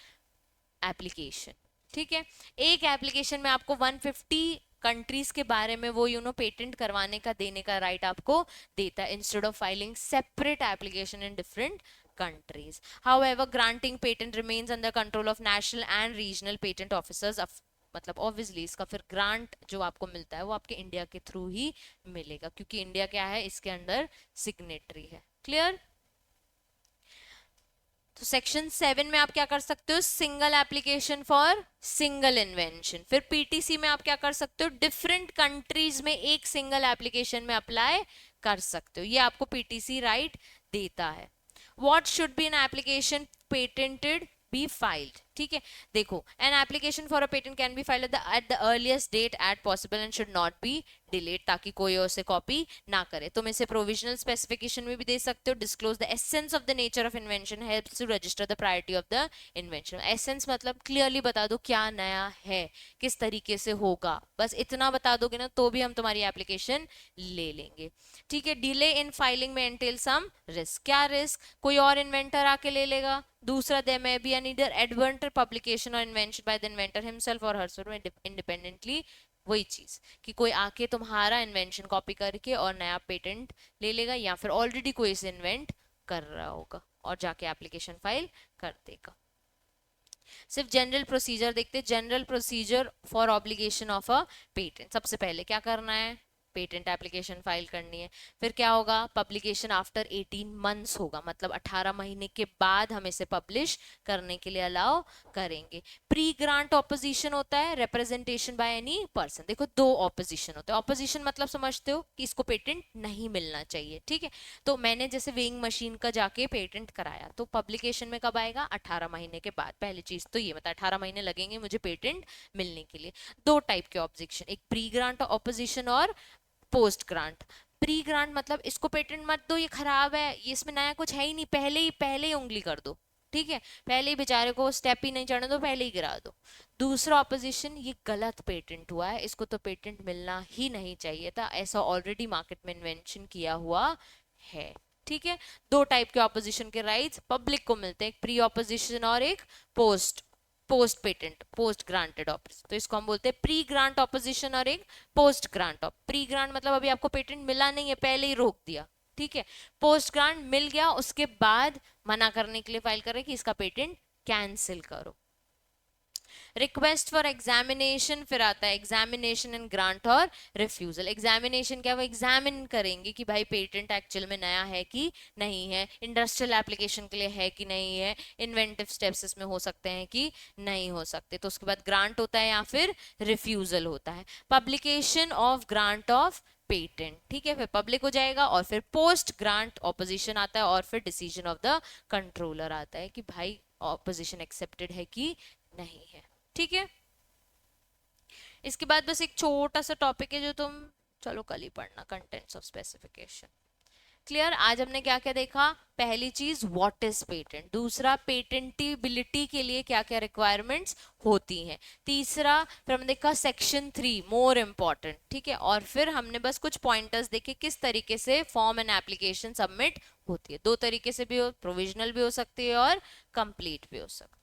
एप्लीकेशन, ठीक है। एक एप्लीकेशन में आपको 150 कंट्रीज के बारे में वो पेटेंट करवाने का, देने का राइट आपको देता है, instead of filing separate application in different countries. However, granting patent remains under control of national and regional patent officers. मतलब ऑब्वियसली इसका फिर ग्रांट जो आपको मिलता है वो आपके इंडिया के थ्रू ही मिलेगा, क्योंकि इंडिया क्या है, इसके अंडर सिग्नेटरी है। क्लियर? तो सेक्शन 7 में आप क्या कर सकते हो, single application for single invention. फिर पीटीसी में आप क्या कर सकते हो, डिफरेंट कंट्रीज में एक सिंगल एप्लीकेशन में अप्लाई कर सकते हो, ये आपको पीटीसी राइट देता है। What should be an application patented be filed? ठीक है। देखो, an application for a patent can be filed at the earliest date at possible and should not be delayed, ताकि कोई उसे कॉपी ना करे। तुम इसे प्रोविजनल स्पेसिफिकेशन में भी दे सकते हो। Disclose the essence of the nature of invention helps to register the priority of the invention. Essence मतलब क्लियरली बता दो क्या नया है, किस तरीके से होगा, बस इतना बता दोगे ना तो भी हम तुम्हारी एप्लीकेशन ले लेंगे। ठीक है। डिले इन फाइलिंग में एंटेल सम रिस्क। क्या रिस्क? कोई और इन्वेंटर आके ले लेगा। दूसरा, there may be an either adventure publication or invention by the inventor himself or herself independently। वही चीज कि कोई आके तुम्हारा इन्वेंशन कॉपी करके और नया पेटेंट ले लेगा, या फिर ऑलरेडी कोई इसे इन्वेंट कर रहा होगा और जाके एप्लीकेशन फाइल कर देगा। सिर्फ जनरल प्रोसीजर देखते। General procedure for obligation of a patent. सबसे पहले क्या करना है? पेटेंट एप्लीकेशन फाइल करनी है। फिर क्या होगा? पब्लिकेशन आफ्टर 18 मंथ्स होगा, मतलब 18 महीने के बाद हम इसे पब्लिश करने के लिए अलाउ करेंगे। प्री ग्रांट ऑपोजिशन होता है, रिप्रेजेंटेशन बाय एनी पर्सन। देखो, दो ऑपोजिशन होते हैं। ऑपोजिशन मतलब समझते हो कि इसको पेटेंट नहीं मिलना चाहिए, ठीक है। तो मैंने जैसे वेइंग मशीन का जाके पेटेंट कराया, तो पब्लिकेशन में कब आएगा? 18 महीने के बाद। पहली चीज तो ये मतलब 18 महीने लगेंगे मुझे पेटेंट मिलने के लिए। दो टाइप के ऑब्जेक्शन, एक प्री ग्रांट ऑपोजिशन और पोस्ट ग्रांट। प्री ग्रांट मतलब इसको पेटेंट मत दो, ये खराब है, ये इसमें नया कुछ है ही नहीं, पहले ही उंगली कर दो, ठीक है, पहले ही बेचारे को स्टेप ही नहीं चढ़ने दो, पहले ही गिरा दो। दूसरा ऑपोजिशन, ये गलत पेटेंट हुआ है, इसको तो पेटेंट मिलना ही नहीं चाहिए था, ऐसा ऑलरेडी मार्केट में इन्वेंशन किया हुआ है, ठीक है। दो टाइप के ऑपोजिशन के राइट्स पब्लिक को मिलते हैं, एक प्री ऑपोजिशन और एक post patent, post granted opposition. तो इसको हम बोलते हैं प्री ग्रांट ऑपोजिशन और एक पोस्ट ग्रांट। प्री ग्रांट मतलब अभी आपको पेटेंट मिला नहीं है, पहले ही रोक दिया, ठीक है। पोस्ट ग्रांट मिल गया, उसके बाद मना करने के लिए फाइल करें कि इसका पेटेंट कैंसिल करो। रिक्वेस्ट फॉर एग्जामिनेशन, फिर आता है एग्जामिनेशन एंड ग्रांट और रिफ्यूजल। एग्जामिनेशन क्या? वो एग्जामिन करेंगे कि भाई पेटेंट एक्चुअल में नया है कि नहीं है, इंडस्ट्रियल एप्लीकेशन के लिए है कि नहीं है, इन्वेंटिव स्टेप्स इसमें हो सकते हैं कि नहीं हो सकते। तो उसके बाद ग्रांट होता है या फिर रिफ्यूजल होता है। Publication of grant of patent, ठीक है, फिर पब्लिक हो जाएगा, और फिर पोस्ट ग्रांट ऑपोजिशन आता है, और फिर डिसीजन ऑफ द कंट्रोलर आता है कि भाई ऑपोजिशन एक्सेप्टेड है कि नहीं है, ठीक है। इसके बाद बस एक छोटा सा टॉपिक है जो तुम चलो कल ही पढ़ना, कंटेंट्स ऑफ स्पेसिफिकेशन। क्लियर? आज हमने क्या क्या देखा? पहली चीज व्हाट इज पेटेंट, दूसरा पेटेंटिबिलिटी के लिए क्या क्या रिक्वायरमेंट्स होती हैं, तीसरा फिर हमने देखा सेक्शन 3 मोर इंपॉर्टेंट, ठीक है, और फिर हमने बस कुछ पॉइंटर्स देखे किस तरीके से फॉर्म एंड एप्लीकेशन सबमिट होती है। दो तरीके से भी हो, प्रोविजनल भी हो सकती है और कंप्लीट भी हो सकती है।